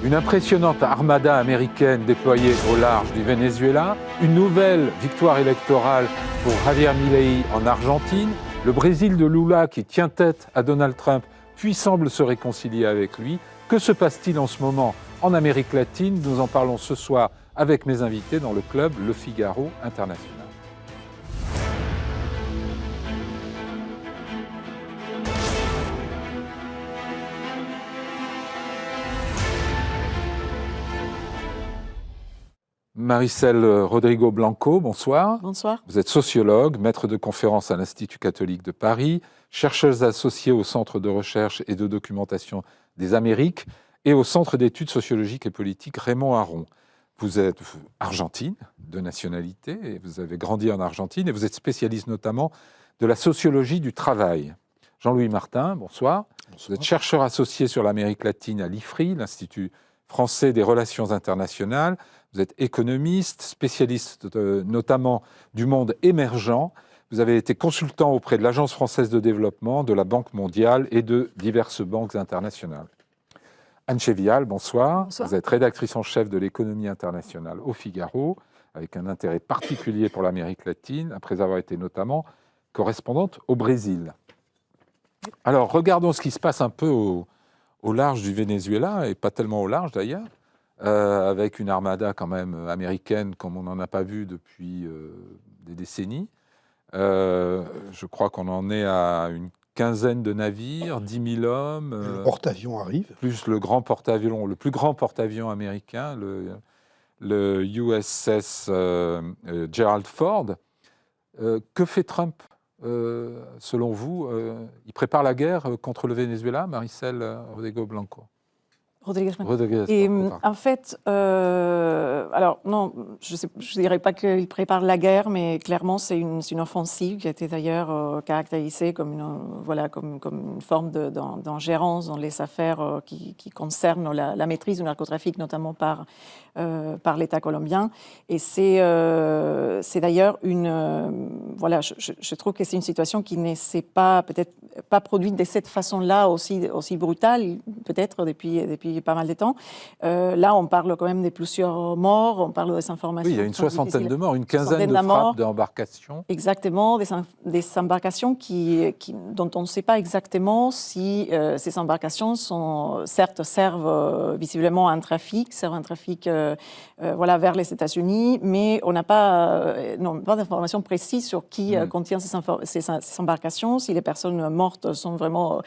Une impressionnante armada américaine déployée au large du Venezuela, une nouvelle victoire électorale pour Javier Milei en Argentine, le Brésil de Lula qui tient tête à Donald Trump puis semble se réconcilier avec lui. Que se passe-t-il en ce moment en Amérique latine? Nous en parlons ce soir avec mes invités dans le club Le Figaro International. Maricel Rodrigo Blanco, bonsoir. Bonsoir. Vous êtes sociologue, maître de conférences à l'Institut catholique de Paris, chercheuse associée au Centre de recherche et de documentation des Amériques et au Centre d'études sociologiques et politiques Raymond Aron. Vous êtes argentine de nationalité et vous avez grandi en Argentine et vous êtes spécialiste notamment de la sociologie du travail. Jean-Louis Martin, bonsoir. Vous êtes chercheur associé sur l'Amérique latine à l'IFRI, l'Institut français des relations internationales. Vous êtes économiste, spécialiste notamment du monde émergent. Vous avez été consultant auprès de l'Agence française de développement, de la Banque mondiale et de diverses banques internationales. Anne Chevial, bonsoir. Bonsoir. Vous êtes rédactrice en chef de l'économie internationale au Figaro, avec un intérêt particulier pour l'Amérique latine, après avoir été notamment correspondante au Brésil. Alors, regardons ce qui se passe un peu au large du Venezuela, et pas tellement au large d'ailleurs, avec une armada quand même américaine comme on n'en a pas vu depuis des décennies. Je crois qu'on en est à une quinzaine de navires, 10 000 hommes. Le porte-avions arrive. Plus le grand porte-avions, le plus grand porte-avions américain, le USS Gerald Ford. Que fait Trump, selon vous? Il prépare la guerre contre le Venezuela, Maricel Rodrigo Blanco? Rodriguez. Et en fait, alors non, je ne dirais pas qu'il prépare la guerre, mais clairement c'est une offensive qui a été d'ailleurs caractérisée comme une forme d'ingérence dans les affaires qui concernent la maîtrise du narcotrafic, notamment par l'État colombien. Et c'est d'ailleurs je trouve que c'est une situation qui ne s'est peut-être pas produite de cette façon-là aussi brutale, peut-être depuis pas mal de temps. Là, on parle quand même de plusieurs morts, on parle des informations. Oui, il y a une soixantaine de morts, une quinzaine de frappes d'embarcations. Exactement, des embarcations dont on ne sait pas exactement si ces embarcations servent visiblement à un trafic, vers les États-Unis, mais on n'a pas d'informations précises sur qui contient ces embarcations, si les personnes mortes sont vraiment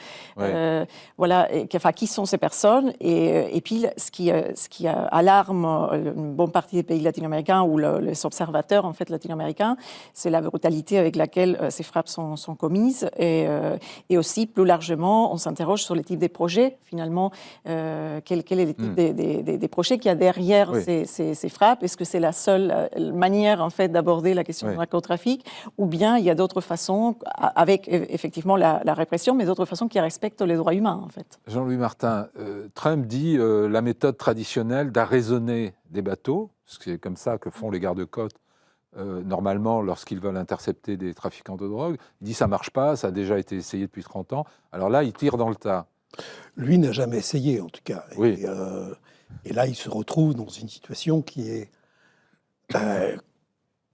qui sont ces personnes, et puis ce qui alarme une bonne partie des pays latino-américains ou les observateurs en fait latino-américains, c'est la brutalité avec laquelle ces frappes sont commises, et aussi plus largement on s'interroge sur les types de projets finalement, quel est le type des projets qu'il y a derrière ces frappes. Est-ce que c'est la seule manière en fait d'aborder la question du narcotrafic, ou bien il y a d'autres façons avec effectivement la répression, mais d'autres façons qui respectent les droits humains en fait. Jean-Louis Martin, Trump dit la méthode traditionnelle d'arraisonner des bateaux, c'est comme ça que font les gardes-côtes normalement lorsqu'ils veulent intercepter des trafiquants de drogue. Il dit ça marche pas, ça a déjà été essayé depuis 30 ans. Alors là, il tire dans le tas. Lui n'a jamais essayé en tout cas. Oui. Et là, il se retrouve dans une situation qui est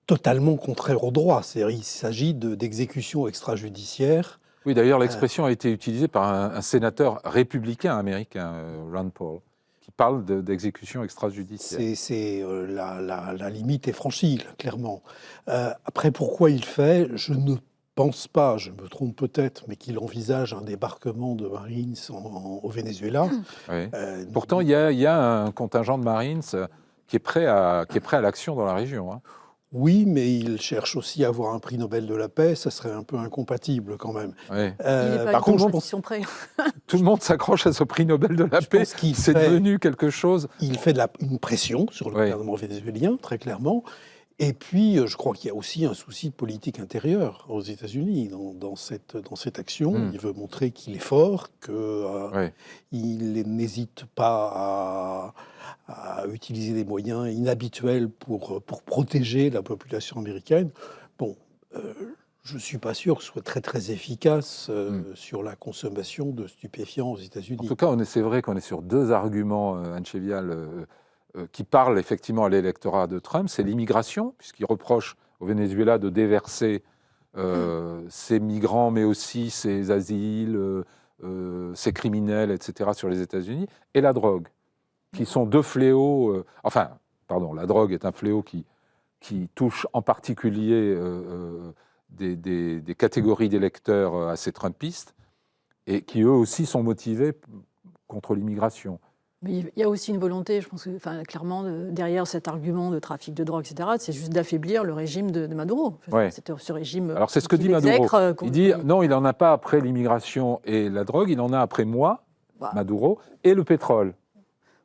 totalement contraire au droit. C'est-à-dire, il s'agit d'exécutions extrajudiciaires. Oui, d'ailleurs, l'expression a été utilisée par un sénateur républicain américain, Rand Paul, qui parle d'exécution extrajudiciaire. La limite est franchie, là, clairement. Après, pourquoi il fait? Je ne pense pas, je me trompe peut-être, mais qu'il envisage un débarquement de Marines au Venezuela. Oui. Pourtant, il y a un contingent de Marines qui est prêt à l'action dans la région. Hein. Oui, mais il cherche aussi à avoir un prix Nobel de la paix, ça serait un peu incompatible quand même. Oui. Par contre, je pense tout le monde s'accroche à ce prix Nobel de la paix. C'est devenu quelque chose. Il fait une pression sur le gouvernement vénézuélien, très clairement. Et puis, je crois qu'il y a aussi un souci de politique intérieure aux États-Unis dans cette action. Il veut montrer qu'il est fort, qu'il n'hésite pas à utiliser des moyens inhabituels pour protéger la population américaine. Bon, Je ne suis pas sûr que ce soit très très efficace sur la consommation de stupéfiants aux États-Unis. En tout cas, c'est vrai qu'on est sur deux arguments, Anne Chevial, qui parlent effectivement à l'électorat de Trump. C'est l'immigration, puisqu'il reproche au Venezuela de déverser ses migrants, mais aussi ses asiles, ses criminels, etc., sur les États-Unis, et la drogue, qui sont deux fléaux. La drogue est un fléau qui touche en particulier des catégories d'électeurs assez trumpistes, et qui eux aussi sont motivés contre l'immigration. Mais il y a aussi une volonté, je pense que clairement, derrière cet argument de trafic de drogue, etc., c'est juste d'affaiblir le régime de Maduro. Ouais. Ce régime. Alors c'est ce que dit Maduro. Il dit non, il n'en a pas après l'immigration et la drogue, il en a après moi, Maduro, et le pétrole.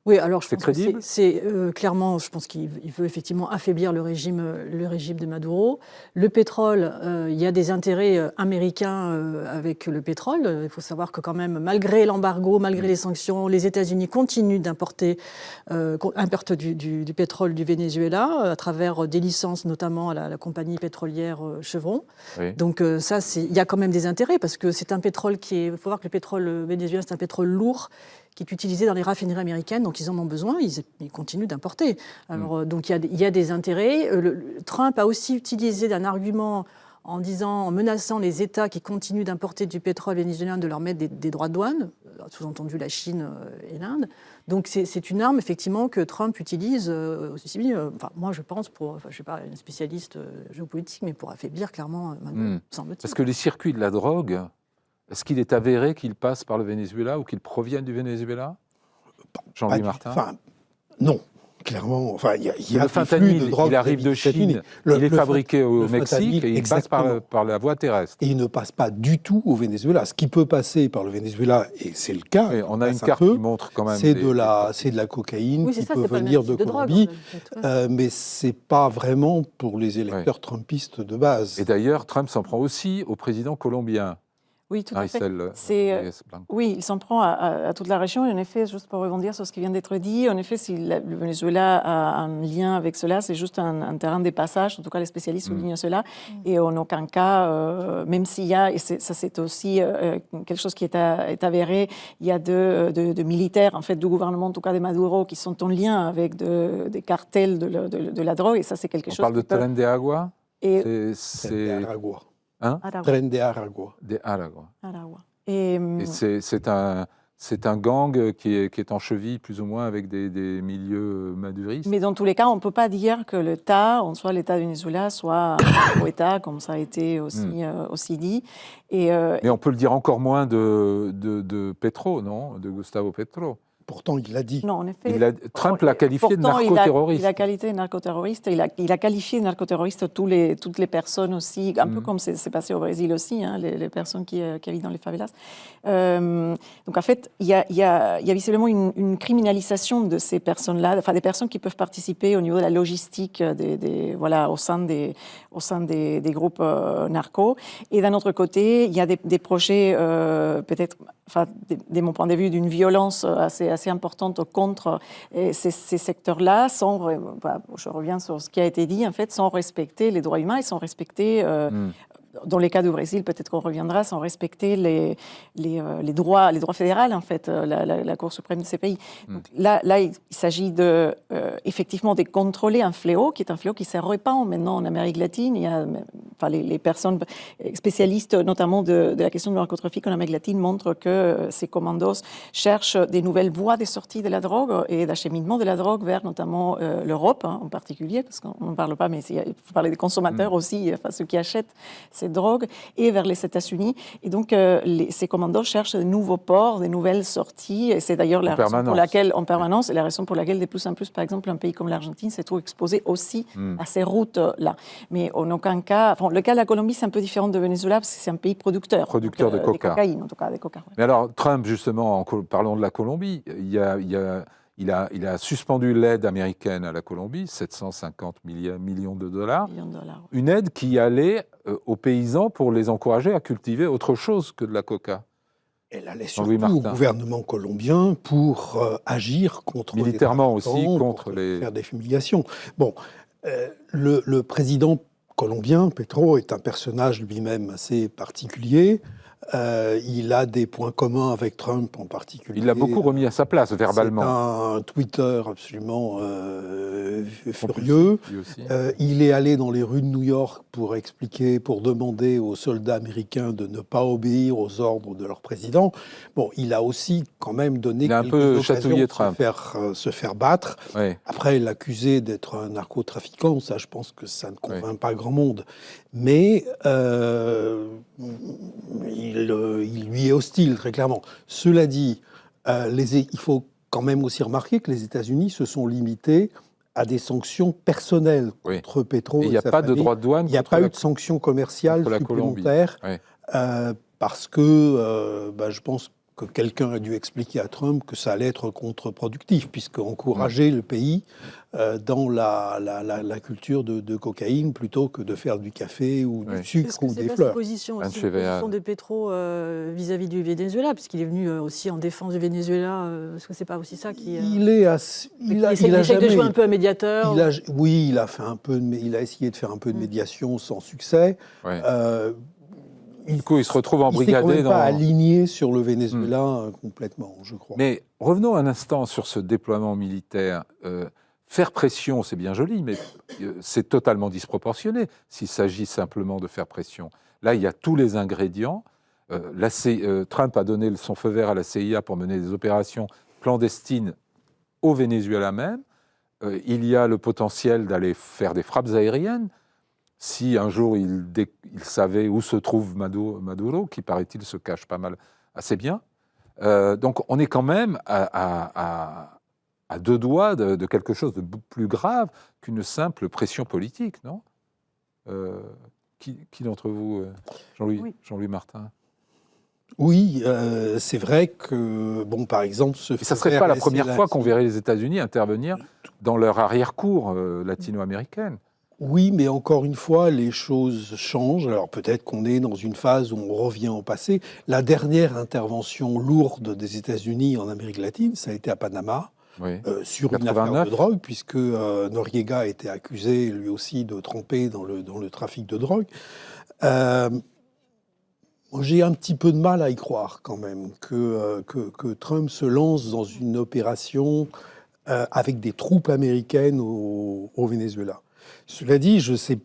Oui, alors je pense crédible. que c'est clairement, je pense qu'il veut effectivement affaiblir le régime de Maduro. Le pétrole, il y a des intérêts américains avec le pétrole. Il faut savoir que quand même, malgré l'embargo, malgré les sanctions, les États-Unis continuent d'importer du pétrole du Venezuela à travers des licences, notamment à la compagnie pétrolière Chevron. Oui. Donc il y a quand même des intérêts parce que c'est un pétrole il faut voir que le pétrole vénézuélien, c'est un pétrole lourd qui est utilisé dans les raffineries américaines, donc ils en ont besoin, ils continuent d'importer. Alors, donc il y a des intérêts. Trump a aussi utilisé un argument en menaçant les États qui continuent d'importer du pétrole vénézuélien de leur mettre des droits de douane, sous-entendu la Chine et l'Inde. Donc c'est une arme, effectivement, que Trump utilise aussi, moi je pense, je ne suis pas une spécialiste géopolitique, mais pour affaiblir clairement, semble-t-il. Parce que les circuits de la drogue... Est-ce qu'il est avéré qu'il passe par le Venezuela ou qu'il provienne du Venezuela, Jean-Louis Martin? Non, clairement. Il y a le fentanyl, il arrive de Chine, il est fabriqué au Mexique et il passe par la voie terrestre. Et il ne passe pas du tout au Venezuela. Ce qui peut passer par le Venezuela, et c'est le cas, et on a une carte qui montre quand même... C'est de la cocaïne qui peut venir de Colombie, mais ce n'est pas vraiment pour les électeurs trumpistes de base. Et d'ailleurs, Trump s'en prend aussi au président colombien. Oui, tout à fait. Oui, il s'en prend à toute la région. Et en effet, juste pour rebondir sur ce qui vient d'être dit, en effet, si le Venezuela a un lien avec cela, c'est juste un terrain de passage. En tout cas, les spécialistes soulignent cela. Et en aucun cas, même s'il y a, et ça c'est aussi quelque chose qui est avéré, il y a de militaires, en fait, du gouvernement, en tout cas de Maduro, qui sont en lien avec des cartels de la drogue. Et ça, c'est quelque chose. On parle de Tren de Agua. C'est Aragua. Tren de Aragua. De Aragua. Et c'est un gang qui est en cheville plus ou moins avec des milieux maduristes. Mais dans tous les cas, on ne peut pas dire que l'État, soit l'État du Venezuela, soit un État, comme ça a été aussi dit. Mais on peut le dire encore moins de Petro, non? De Gustavo Petro. Pourtant, il l'a dit. Non, en effet. Trump l'a qualifié de narcoterroriste. Il a qualifié de narcoterroriste. Il a qualifié de narcoterroriste toutes les personnes aussi, un peu comme c'est passé au Brésil aussi, les personnes qui habitent dans les favelas. Donc en fait, il y a visiblement une criminalisation de ces personnes-là, enfin des personnes qui peuvent participer au niveau de la logistique au sein des groupes narcos. Et d'un autre côté, il y a des projets peut-être, de mon point de vue, d'une violence assez importante contre ces secteurs-là, je reviens sur ce qui a été dit, en fait, sans respecter les droits humains et sans respecter, dans les cas du Brésil, peut-être qu'on reviendra, sans respecter les droits fédéraux, en fait, la Cour suprême de ces pays. Donc, là, il s'agit effectivement de contrôler un fléau, qui est un fléau qui se répand maintenant en Amérique latine. Il y a, les personnes spécialistes, notamment de la question du narcotrafic en Amérique latine, montrent que ces commandos cherchent des nouvelles voies de sortie de la drogue et d'acheminement de la drogue vers notamment l'Europe, en particulier, parce qu'on n'en parle pas, mais il faut parler des consommateurs aussi, ceux qui achètent ces drogues, et vers les États-Unis. Et donc, ces commandos cherchent de nouveaux ports, de nouvelles sorties, et c'est d'ailleurs la raison pour laquelle, en permanence, et la raison pour laquelle, de plus en plus, par exemple, un pays comme l'Argentine s'est trop exposé aussi à ces routes-là. Mais en aucun cas... le cas de la Colombie, c'est un peu différent de Venezuela, parce que c'est un pays producteur. Producteur de coca. De cocaïne, en tout cas, de coca. Ouais. Mais alors, Trump, justement, en parlant de la Colombie, il a suspendu l'aide américaine à la Colombie, 750 millions de dollars. Une aide qui allait aux paysans pour les encourager à cultiver autre chose que de la coca. Elle allait surtout au gouvernement colombien pour agir contre militairement aussi, faire des fumigations. Bon, le président colombien, Petro, est un personnage lui-même assez particulier. Il a des points communs avec Trump en particulier. Il l'a beaucoup remis à sa place verbalement. C'est un Twitter absolument furieux. Il est allé dans les rues de New York pour expliquer, pour demander aux soldats américains de ne pas obéir aux ordres de leur président. Bon, il a aussi quand même donné quelques occasions de se faire battre. Oui. Après, l'accuser d'être un narcotrafiquant, ça, je pense que ça ne convainc pas grand monde. Mais il lui est hostile, très clairement. Cela dit, il faut quand même aussi remarquer que les États-Unis se sont limités à des sanctions personnelles contre Petro et il n'y a pas de droit de douane. Il n'y a pas eu de sanctions commerciales supplémentaires parce que je pense que quelqu'un a dû expliquer à Trump que ça allait être contre-productif, puisque encourager le pays dans la culture de cocaïne plutôt que de faire du café ou du sucre ou des fleurs. C'est la position de Petro vis-à-vis du Venezuela, puisqu'il est venu aussi en défense du Venezuela. Est-ce que c'est pas aussi ça qui... Il essaie de jouer un peu à médiateur. Il a essayé de faire un peu de médiation sans succès. Du coup, il se retrouve embrigadé. Il ne s'est quand même pas aligné sur le Venezuela complètement, je crois. Mais revenons un instant sur ce déploiement militaire. Faire pression, c'est bien joli, mais c'est totalement disproportionné s'il s'agit simplement de faire pression. Là, il y a tous les ingrédients. Trump a donné son feu vert à la CIA pour mener des opérations clandestines au Venezuela même. Il y a le potentiel d'aller faire des frappes aériennes. Si un jour il savait où se trouve Maduro, qui paraît-il se cache pas mal, assez bien. Donc on est quand même à deux doigts de quelque chose de plus grave qu'une simple pression politique, non ? Qui d'entre vous, Jean-Louis Martin ? Oui, c'est vrai que, par exemple... ça ne serait pas la première fois qu'on verrait les États-Unis intervenir dans leur arrière-cour latino-américaine. Oui, mais encore une fois, les choses changent. Alors peut-être qu'on est dans une phase où on revient au passé. La dernière intervention lourde des États-Unis en Amérique latine, ça a été à Panama, sur 89. Une affaire de drogue, puisque Noriega a été accusé, lui aussi, de tremper dans le trafic de drogue. J'ai un petit peu de mal à y croire, quand même, que Trump se lance dans une opération avec des troupes américaines au Venezuela. Cela dit, je ne sais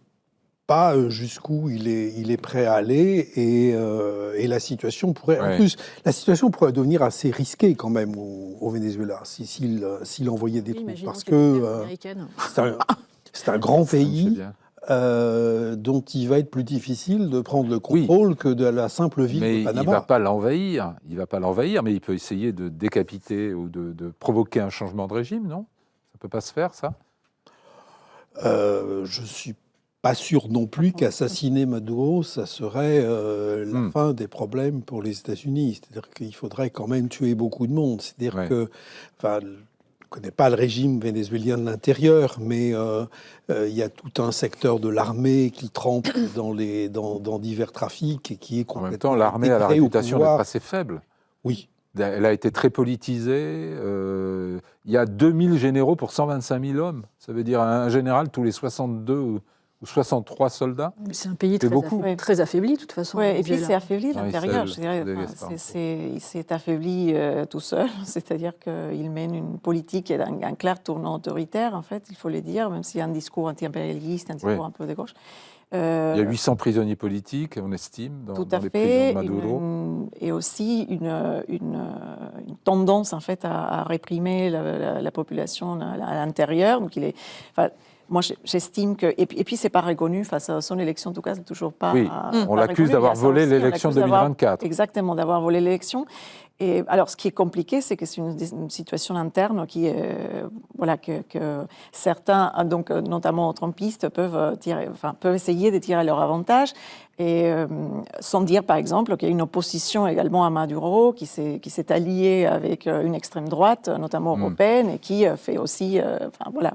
pas jusqu'où il est prêt à aller et la situation pourrait... En plus, la situation pourrait devenir assez risquée quand même au Venezuela s'il envoyait des troupes. Parce que c'est un grand pays dont il va être plus difficile de prendre le contrôle que de la simple ville de Panama. Mais il ne va pas l'envahir, mais il peut essayer de décapiter ou de provoquer un changement de régime, non ? Ça ne peut pas se faire, ça ? Je ne suis pas sûr non plus qu'assassiner Maduro, ça serait la fin des problèmes pour les États-Unis. C'est-à-dire qu'il faudrait quand même tuer beaucoup de monde. C'est-à-dire que, je ne connais pas le régime vénézuélien de l'intérieur, mais il y a tout un secteur de l'armée qui trempe dans divers trafics et qui est complètement... En même temps, l'armée a la réputation d'être assez faible. Oui. Elle a été très politisée. Il y a 2000 généraux pour 125 000 hommes. Ça veut dire un général tous les 62 ou 63 soldats. C'est un pays très affaibli, de toute façon. Et puis, c'est affaibli l'intérieur. Il s'est affaibli tout seul. C'est-à-dire qu'il mène une politique et un clair tournant autoritaire, en fait, il faut le dire, même s'il y a un discours anti-impérialiste, un discours un peu de gauche. Il y a 800 prisonniers politiques, on estime, dans les prisons de Maduro. Et aussi une tendance, en fait, à réprimer la population à l'intérieur. Donc, moi, j'estime que... Et puis, c'est pas reconnu face à son élection, en tout cas, c'est toujours pas... Oui, on l'accuse d'avoir volé l'élection 2024. Exactement, d'avoir volé l'élection. Et alors, ce qui est compliqué, c'est que c'est une situation interne qui est... que certains, donc, notamment trumpistes, peuvent essayer de tirer leur avantage. Et sans dire, par exemple, qu'il y a une opposition également à Maduro qui s'est alliée avec une extrême droite, notamment européenne, et qui fait aussi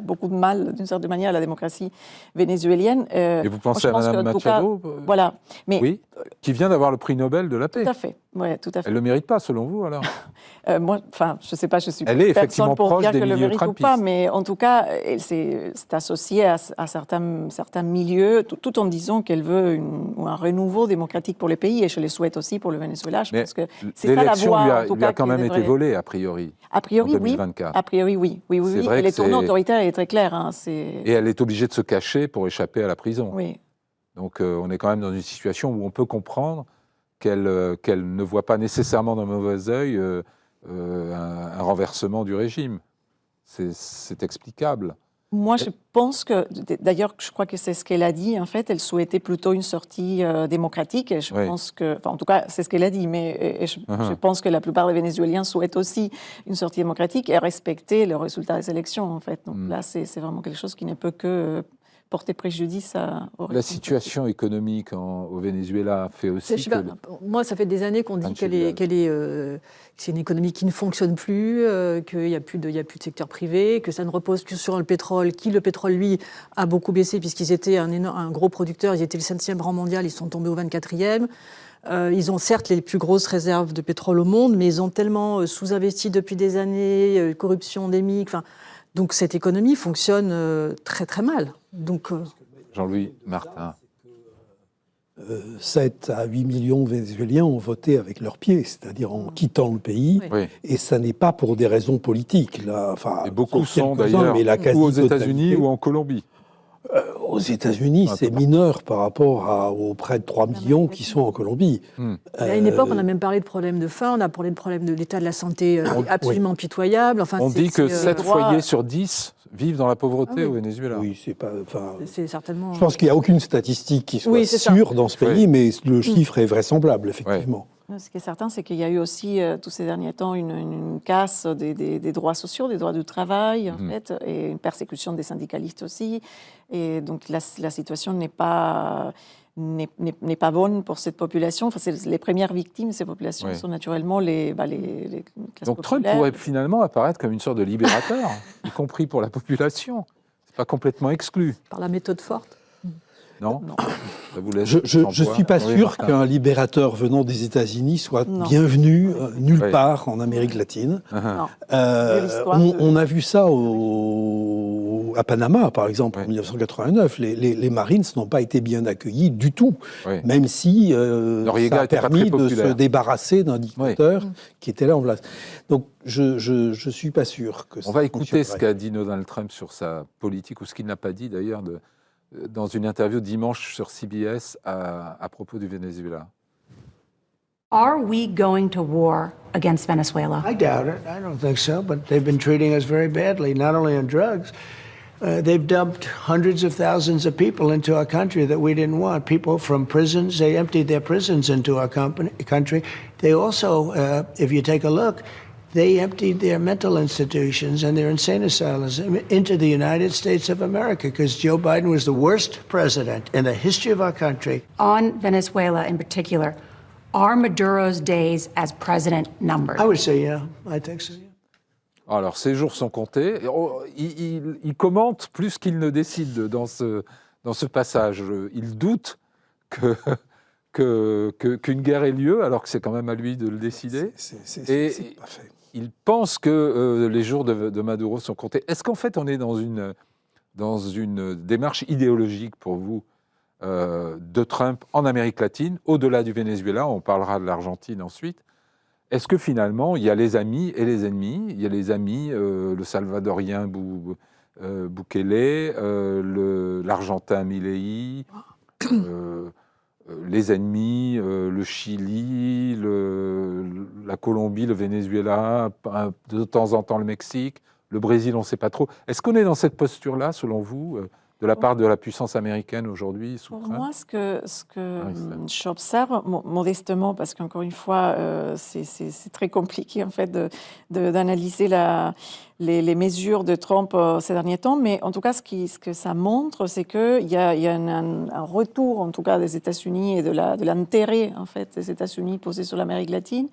beaucoup de mal, d'une certaine manière, à la démocratie vénézuélienne. Et vous pensez à Mme Machado voilà. Mais, oui, qui vient d'avoir le prix Nobel de la paix. Tout à fait. Ouais, tout à fait. Elle ne le mérite pas, selon vous, alors moi, je ne sais pas, je suis elle est effectivement pour proche dire des qu'elle le milieux mérite ou trumpistes. pas, mais en tout cas, c'est associé à certains milieux, tout en disant qu'elle veut un renouveau démocratique pour le pays, et je le souhaite aussi pour le Venezuela. Je pense que c'est ça la voie, lui a quand même été volée, a priori. A priori, en 2024. oui. A priori, oui. Oui. Vrai et les tournées autoritaires, elle est très claire. Hein, et elle est obligée de se cacher pour échapper à la prison. Oui. Donc on est quand même dans une situation où on peut comprendre qu'elle ne voit pas nécessairement d'un mauvais œil un renversement du régime. C'est explicable. Moi, je pense que, d'ailleurs, je crois que c'est ce qu'elle a dit, en fait, elle souhaitait plutôt une sortie démocratique, et je pense que, en tout cas, c'est ce qu'elle a dit, mais je pense que la plupart des Vénézuéliens souhaitent aussi une sortie démocratique et respecter le résultat des élections, en fait. Donc là, c'est vraiment quelque chose qui ne peut que porter préjudice La situation économique au Venezuela fait aussi que... Moi, ça fait des années qu'on dit que c'est une économie qui ne fonctionne plus, qu'il n'y a plus de secteur privé, que ça ne repose que sur le pétrole, le pétrole, lui, a beaucoup baissé puisqu'ils étaient un gros producteur, ils étaient le 5e rang mondial, ils sont tombés au 24e. Ils ont certes les plus grosses réserves de pétrole au monde, mais ils ont tellement sous-investi depuis des années, corruption endémique, donc cette économie fonctionne très très mal. Donc, Jean-Louis Martin. 7 à 8 millions de Vénézuéliens ont voté avec leurs pieds, c'est-à-dire en quittant le pays, et ça n'est pas pour des raisons politiques. Là, et beaucoup sont d'ailleurs ou aux États-Unis ou en Colombie. Aux États-Unis, c'est mineur par rapport aux près de 3 millions qui sont en Colombie. À une époque, on a même parlé de problèmes de faim, on a parlé de problèmes de l'état de la santé absolument pitoyable. Enfin, on dit que 7 foyers sur 10 vivent dans la pauvreté au Venezuela. Oui, c'est pas... c'est certainement... Je pense qu'il n'y a aucune statistique qui soit sûre dans ce pays, mais le chiffre est vraisemblable, effectivement. Ce qui est certain, c'est qu'il y a eu aussi, tous ces derniers temps, une casse des droits sociaux, des droits du travail, en fait, et une persécution des syndicalistes aussi. Et donc, la situation n'est pas bonne pour cette population. Enfin, les premières victimes de ces populations sont naturellement les classes donc, populaires. Trump pourrait finalement apparaître comme une sorte de libérateur, y compris pour la population. C'est pas complètement exclu. Par la méthode forte. Non. Je ne suis pas sûr qu'un libérateur venant des États-Unis soit bienvenu nulle part en Amérique latine. On a vu ça à Panama, par exemple, en 1989. Les Marines n'ont pas été bien accueillis du tout, même si ça a permis de se débarrasser d'un dictateur qui était là en place. Donc, je ne suis pas sûr que ça. On va écouter ce qu'a dit Donald Trump sur sa politique, ou ce qu'il n'a pas dit d'ailleurs, dans une interview dimanche sur CBS à propos du Venezuela. Are we going to war against Venezuela? I doubt it. I don't think so, but they've been treating us very badly, not only on drugs. They've dumped hundreds of thousands of people into our country that we didn't want. People from prisons, they emptied their prisons into our country. They also, if you take a look, they emptied their mental institutions and their insane asylums into the United States of America because Joe Biden was the worst president in the history of our country. On Venezuela in particular, are Maduro's days as president numbered? I would say, yeah. I think so, yeah. Alors, ses jours sont comptés. Il commente plus qu'il ne décide dans ce passage. Il doute qu'une guerre ait lieu, alors que c'est quand même à lui de le décider. C'est pas fait. Il pense que les jours de Maduro sont comptés. Est-ce qu'en fait, on est dans une démarche idéologique pour vous de Trump en Amérique latine, au-delà du Venezuela, on parlera de l'Argentine ensuite. Est-ce que finalement, il y a les amis et les ennemis? Il y a les amis, le Salvadorien Bukele, l'Argentin Milei, les ennemis, le Chili, la Colombie, le Venezuela, de temps en temps le Mexique, le Brésil, on ne sait pas trop. Est-ce qu'on est dans cette posture-là, selon vous, de la part de la puissance américaine aujourd'hui sous Pour Trump? moi, ce que j'observe modestement, parce qu'encore une fois, c'est très compliqué en fait d'analyser les mesures de Trump ces derniers temps, mais en tout cas, ce que ça montre, c'est qu'il y a un retour, en tout cas, des États-Unis et de l'intérêt en fait des États-Unis posé sur l'Amérique latine,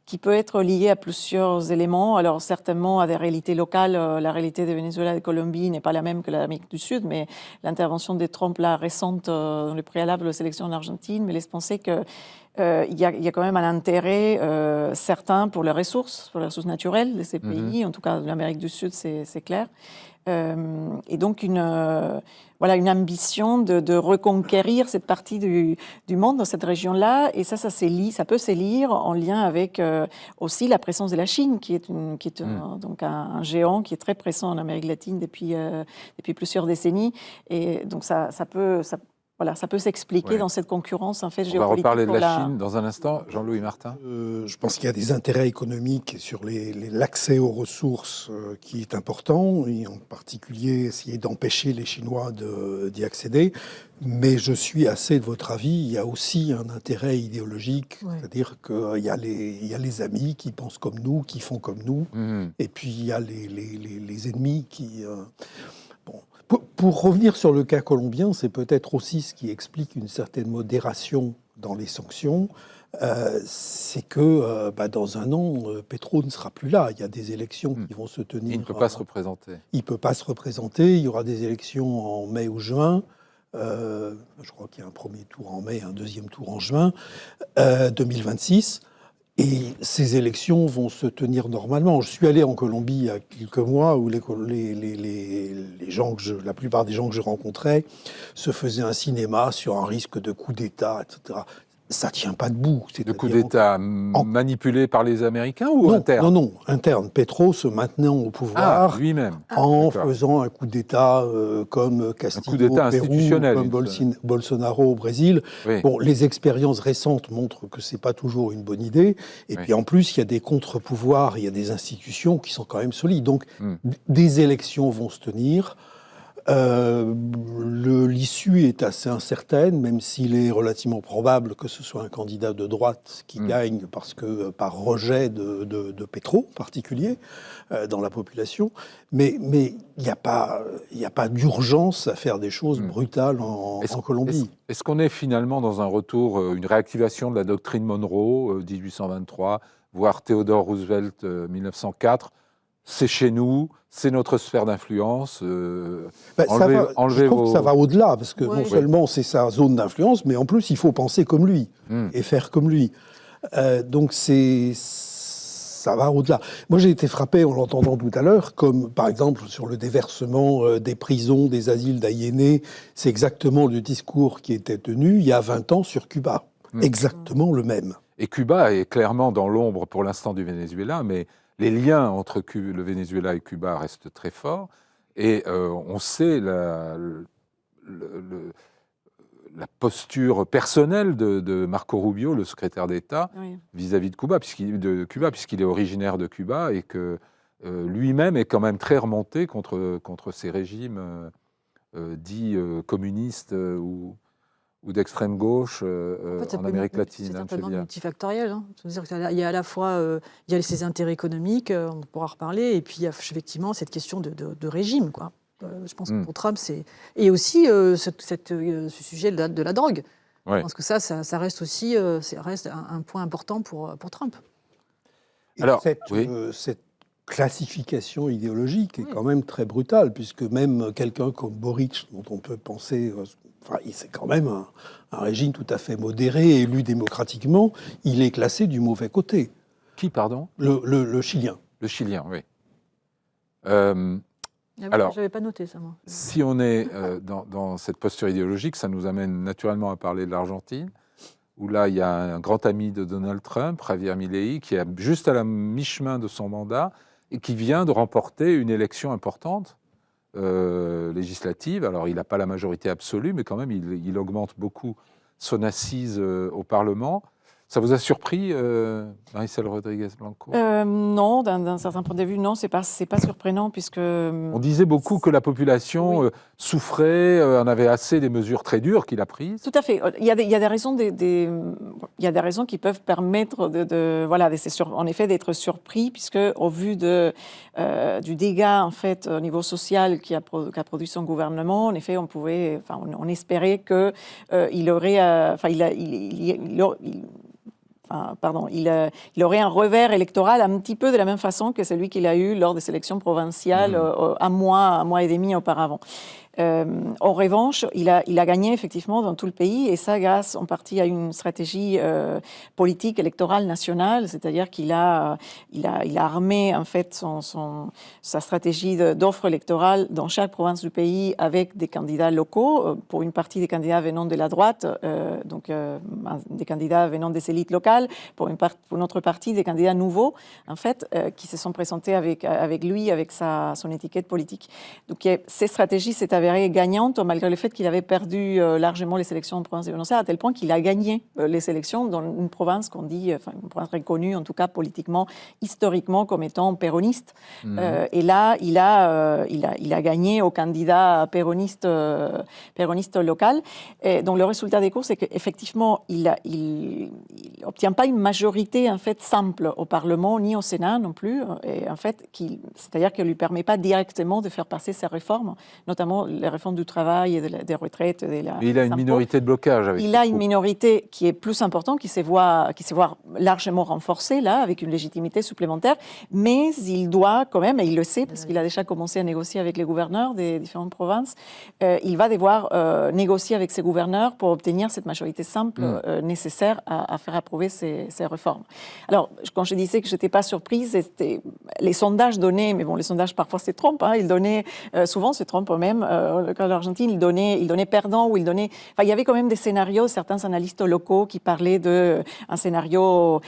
qui peut être lié à plusieurs éléments. Alors certainement à des réalités locales. La réalité de Venezuela et de Colombie n'est pas la même que l'Amérique du Sud, mais l'intervention de Trump, la récente, dans le préalable aux élections en Argentine, me laisse penser qu'il y a quand même un intérêt certain pour les ressources naturelles de ces pays, en tout cas de l'Amérique du Sud, c'est clair. Et donc une ambition de reconquérir cette partie du monde dans cette région-là. Et ça peut se lire en lien avec aussi la présence de la Chine, qui est donc un géant qui est très présent en Amérique latine depuis plusieurs décennies. Et donc ça peut s'expliquer dans cette concurrence en fait géopolitique. On va reparler de la Chine dans un instant. Jean-Louis Martin. Je pense qu'il y a des intérêts économiques sur l'accès aux ressources qui est important, et en particulier essayer d'empêcher les Chinois d'y accéder. Mais je suis assez de votre avis, il y a aussi un intérêt idéologique, c'est-à-dire qu'il y a les amis qui pensent comme nous, qui font comme nous, et puis il y a les ennemis qui... Pour revenir sur le cas colombien, c'est peut-être aussi ce qui explique une certaine modération dans les sanctions. C'est que dans un an, Petro ne sera plus là. Il y a des élections qui vont se tenir. Il ne peut pas se représenter. Il ne peut pas se représenter. Il y aura des élections en mai ou juin. Je crois qu'il y a un premier tour en mai, un deuxième tour en juin 2026. Et ces élections vont se tenir normalement. Je suis allé en Colombie il y a quelques mois où la plupart des gens que je rencontrais se faisaient un cinéma sur un risque de coup d'État, etc. Ça ne tient pas debout. De coup d'État manipulé par les Américains ou interne? Non, interne. Petro se maintenant au pouvoir lui-même. En faisant un coup d'État comme Castillo au Pérou, comme Bolsonaro au Brésil. Oui. Bon, les expériences récentes montrent que ce n'est pas toujours une bonne idée. Et puis en plus, il y a des contre-pouvoirs, il y a des institutions qui sont quand même solides. Donc des élections vont se tenir. L'issue est assez incertaine, même s'il est relativement probable que ce soit un candidat de droite qui gagne parce que par rejet de Petro en particulier dans la population. Mais il n'y a pas d'urgence à faire des choses brutales en Colombie. Est-ce qu'on est finalement dans un retour, une réactivation de la doctrine Monroe 1823, voire Theodore Roosevelt 1904? C'est chez nous, c'est notre sphère d'influence. Je trouve que ça va au-delà, parce que non seulement c'est sa zone d'influence, mais en plus il faut penser comme lui et faire comme lui. Donc ça va au-delà. Moi j'ai été frappé en l'entendant tout à l'heure, comme par exemple sur le déversement des prisons, des asiles d'aliénés. C'est exactement le discours qui était tenu il y a 20 ans sur Cuba. Exactement le même. Et Cuba est clairement dans l'ombre pour l'instant du Venezuela, mais les liens entre le Venezuela et Cuba restent très forts. Et on sait la posture personnelle de Marco Rubio, le secrétaire d'État, vis-à-vis de Cuba, puisqu'il est originaire de Cuba et que lui-même est quand même très remonté contre ces régimes dits communistes ou d'extrême gauche en Amérique latine. C'est certainement multifactoriel. C'est-à-dire qu'il y a à la fois il y a ces intérêts économiques, on pourra reparler, et puis il y a effectivement cette question de régime, quoi. Je pense que pour Trump, c'est... Et aussi ce sujet de la drogue. Je pense que ça reste aussi reste un point important pour Trump. Alors, cette classification idéologique est quand même très brutale, puisque même quelqu'un comme Boric, dont on peut penser... c'est quand même un régime tout à fait modéré, élu démocratiquement. Il est classé du mauvais côté. Qui, pardon ? Le Chilien. Le Chilien, oui. Alors, je n'avais pas noté ça, moi. Si on est dans cette posture idéologique, ça nous amène naturellement à parler de l'Argentine, où là, il y a un grand ami de Donald Trump, Javier Milei, qui est juste à la mi-chemin de son mandat et qui vient de remporter une élection importante, législative. Alors, il n'a pas la majorité absolue, mais quand même, il augmente beaucoup son assise au Parlement. Ça vous a surpris, Maricel Rodriguez-Blanco? Non, d'un certain point de vue, non, c'est pas surprenant puisque... On disait beaucoup que la population souffrait, en avait assez des mesures très dures qu'il a prises. Tout à fait. Il y a des raisons, il y a des raisons qui peuvent permettre en effet d'être surpris puisque au vu du dégât en fait au niveau social qu'a produit son gouvernement, en effet, on espérait que il aurait, il aurait un revers électoral un petit peu de la même façon que celui qu'il a eu lors des élections provinciales un mois et demi auparavant. En revanche, il a gagné effectivement dans tout le pays et ça grâce en partie à une stratégie politique électorale nationale, c'est-à-dire qu'il a armé en fait sa stratégie d'offre électorale dans chaque province du pays avec des candidats locaux, pour une partie des candidats venant de la droite, des candidats venant des élites locales, pour une autre partie des candidats nouveaux en fait qui se sont présentés avec lui, avec son étiquette politique. Donc ces stratégies s'est avérée gagnante malgré le fait qu'il avait perdu largement les élections en province de Buenos Aires, à tel point qu'il a gagné les élections dans une province qu'on dit, une province reconnue en tout cas politiquement, historiquement comme étant péroniste. Et là, il a gagné au candidat péroniste local. Et donc le résultat des courses, c'est qu'effectivement, il n'obtient pas une majorité en fait simple au Parlement ni au Sénat non plus. Et en fait, c'est-à-dire qu'elle lui permet pas directement de faire passer ses réformes, notamment les réformes du travail et des retraites. Mais il a une minorité de blocage. Il a une minorité qui est plus importante, qui se voit largement renforcée, là, avec une légitimité supplémentaire, mais il doit quand même, et il le sait, parce qu'il a déjà commencé à négocier avec les gouverneurs des différentes provinces, il va devoir négocier avec ses gouverneurs pour obtenir cette majorité simple nécessaire à faire approuver ces réformes. Alors, quand je disais que je n'étais pas surprise, les sondages donnaient, mais bon, les sondages parfois se trompent, ils donnaient, souvent se trompent même, le cas de l'Argentine, il donnait perdant ou il y avait quand même des scénarios, certains analystes locaux qui parlaient d'un scénario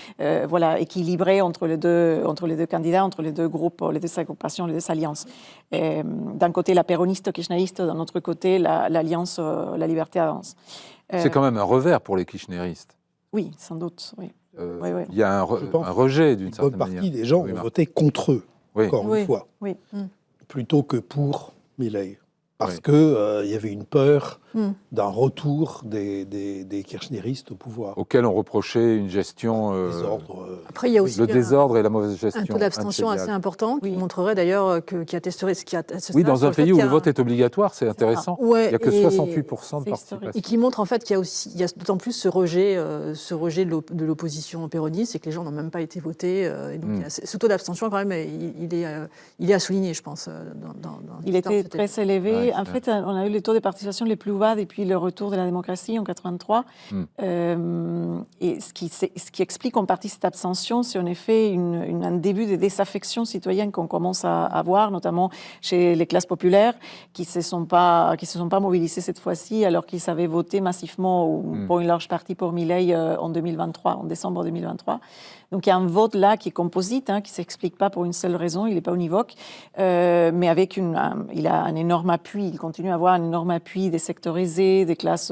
équilibré entre les deux candidats, entre les deux groupes, les deux agrupations, les deux alliances. D'un côté, la péroniste kirchneriste, d'un autre côté, l'alliance La Liberté Avance. C'est quand même un revers pour les kirchneristes. Oui, sans doute, oui. Il y a un rejet d'une certaine manière. Une bonne partie des gens ont voté contre eux, encore une fois, plutôt que pour Milei. Parce qu'il y avait une peur d'un retour des kirchneristes au pouvoir. Auxquels on reprochait une gestion... Après, il y a aussi le désordre et la mauvaise gestion. Un taux d'abstention assez important, qui montrerait d'ailleurs, qui attesterait ce qui a... Oui, dans un pays où le vote est obligatoire, c'est intéressant. Il n'y a que 68% de participation. Et qui montre en fait qu'il y a d'autant plus ce rejet de l'opposition péroniste, et que les gens n'ont même pas été votés. Et donc, ce taux d'abstention, quand même, il est à souligner, je pense. Il était très élevé. En fait, on a eu les taux de participation les plus bas depuis le retour de la démocratie en 1983. Et ce qui explique en partie cette abstention, c'est en effet un début de désaffection citoyenne qu'on commence à avoir, notamment chez les classes populaires, qui ne se sont pas mobilisées cette fois-ci, alors qu'ils avaient voté massivement, ou pour une large partie, pour Milei en décembre 2023. Donc il y a un vote là qui est composite, qui ne s'explique pas pour une seule raison, il n'est pas univoque, mais avec il a un énorme appui, il continue à avoir un énorme appui des secteurs aisés, des classes,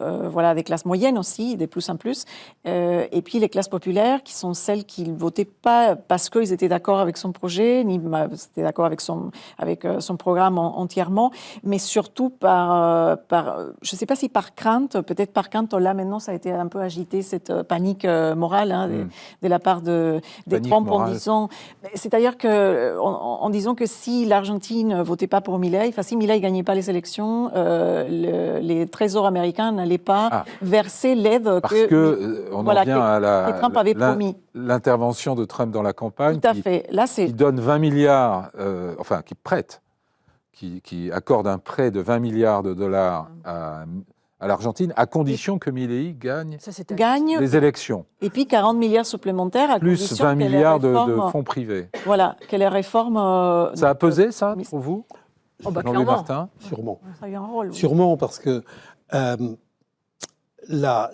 des classes moyennes aussi, des plus en plus, et puis les classes populaires qui sont celles qui ne votaient pas parce qu'ils étaient d'accord avec son projet, ni étaient d'accord avec son programme entièrement, mais surtout par je ne sais pas si par crainte, peut-être par crainte, là maintenant ça a été un peu agité, cette panique morale de la part des Trump en disant, c'est-à-dire en disant que si l'Argentine ne votait pas pour Milei, si Milei ne gagnait pas les élections, les trésors américains n'allaient pas verser l'aide que Trump avait promis. L'intervention de Trump dans la campagne, tout à fait. Là, qui donne 20 milliards, qui prête, qui accorde un prêt de 20 milliards de dollars à l'Argentine, à condition que Milei gagne les élections. Et puis 40 milliards supplémentaires à plus condition 20 milliards de fonds privés. Voilà, que les réformes... ça a pesé, ça, pour vous, Jean-Louis Martin? Sûrement. Ça a eu un rôle. Oui. Sûrement, parce que la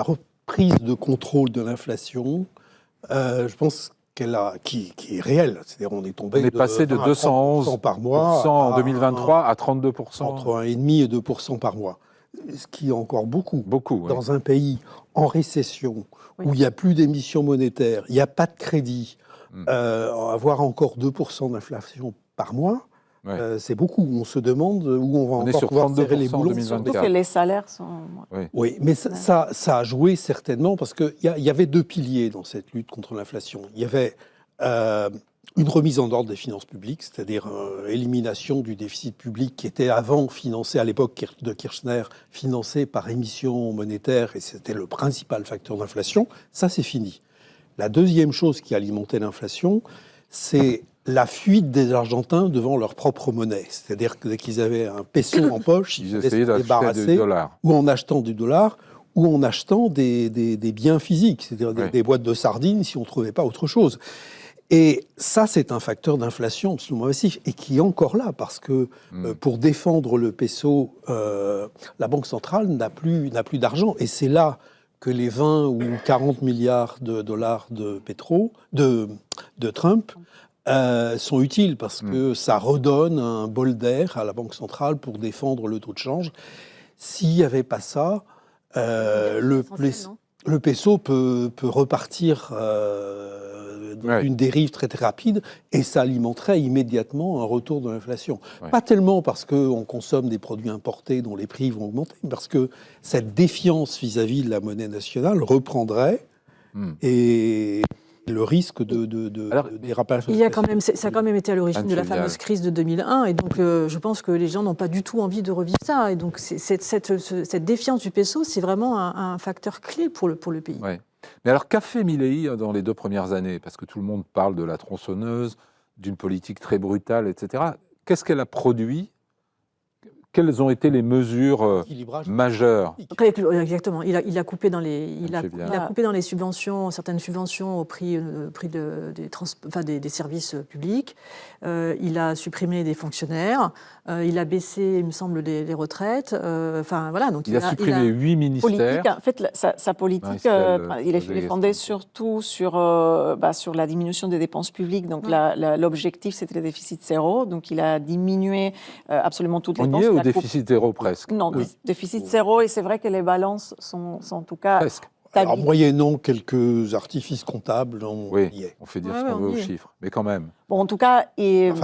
reprise de contrôle de l'inflation, je pense qui est réelle. C'est-à-dire on est passé de 211% par mois en 2023 à 32%. Entre 1,5 et 2% par mois. Ce qui est encore beaucoup. Beaucoup, dans un pays en récession, Oui. où il n'y a plus d'émissions monétaires, il n'y a pas de crédit, avoir encore 2% d'inflation par mois, c'est beaucoup. On se demande où on va encore pouvoir serrer les boulons. Surtout que les salaires sont... Oui, mais ça a joué certainement parce qu'il y avait deux piliers dans cette lutte contre l'inflation. Il y avait une remise en ordre des finances publiques, c'est-à-dire élimination du déficit public qui était avant financé, à l'époque de Kirchner, financé par émission monétaire, et c'était le principal facteur d'inflation. Ça, c'est fini. La deuxième chose qui alimentait l'inflation, c'est la fuite des Argentins devant leur propre monnaie. C'est-à-dire que dès qu'ils avaient un peso en poche, ils essayaient de se débarrasser, ou en achetant du dollar, ou en achetant des biens physiques, c'est-à-dire des boîtes de sardines si on ne trouvait pas autre chose. Et ça, c'est un facteur d'inflation absolument massif et qui est encore là parce que pour défendre le peso, la Banque centrale n'a plus d'argent. Et c'est là que les 20 ou 40 milliards de dollars de Trump sont utiles parce que ça redonne un bol d'air à la Banque centrale pour défendre le taux de change. S'il n'y avait pas ça, le peso peut repartir dans une dérive très, très rapide et ça alimenterait immédiatement un retour de l'inflation. Pas tellement parce qu'on consomme des produits importés dont les prix vont augmenter, mais parce que cette défiance vis-à-vis de la monnaie nationale reprendrait et le risque de dérapage. Ça a quand même été à l'origine de la fameuse crise de 2001, et donc je pense que les gens n'ont pas du tout envie de revivre ça. Et donc cette défiance du peso, c'est vraiment un facteur clé pour le pays. Ouais. Mais alors, qu'a fait Milei dans les 2 premières années? Parce que tout le monde parle de la tronçonneuse, d'une politique très brutale, etc. Qu'est-ce qu'elle a produit? Quelles ont été les mesures majeures? Exactement. Il a coupé dans les subventions, certaines subventions au prix des services publics. Il a supprimé des fonctionnaires. Il a baissé, il me semble, les retraites. Donc il a supprimé 8 ministères. En fait, sa politique, il est fondé surtout sur la diminution des dépenses publiques. Donc l'objectif, c'était le déficit zéro. Donc il a diminué absolument toutes les dépenses. Déficit zéro presque. Non, déficit zéro, et c'est vrai que les balances sont en tout cas presque. Alors, moyennant quelques artifices comptables, on y est. On fait dire ce qu'on veut aux chiffres, mais quand même. Bon, en tout cas...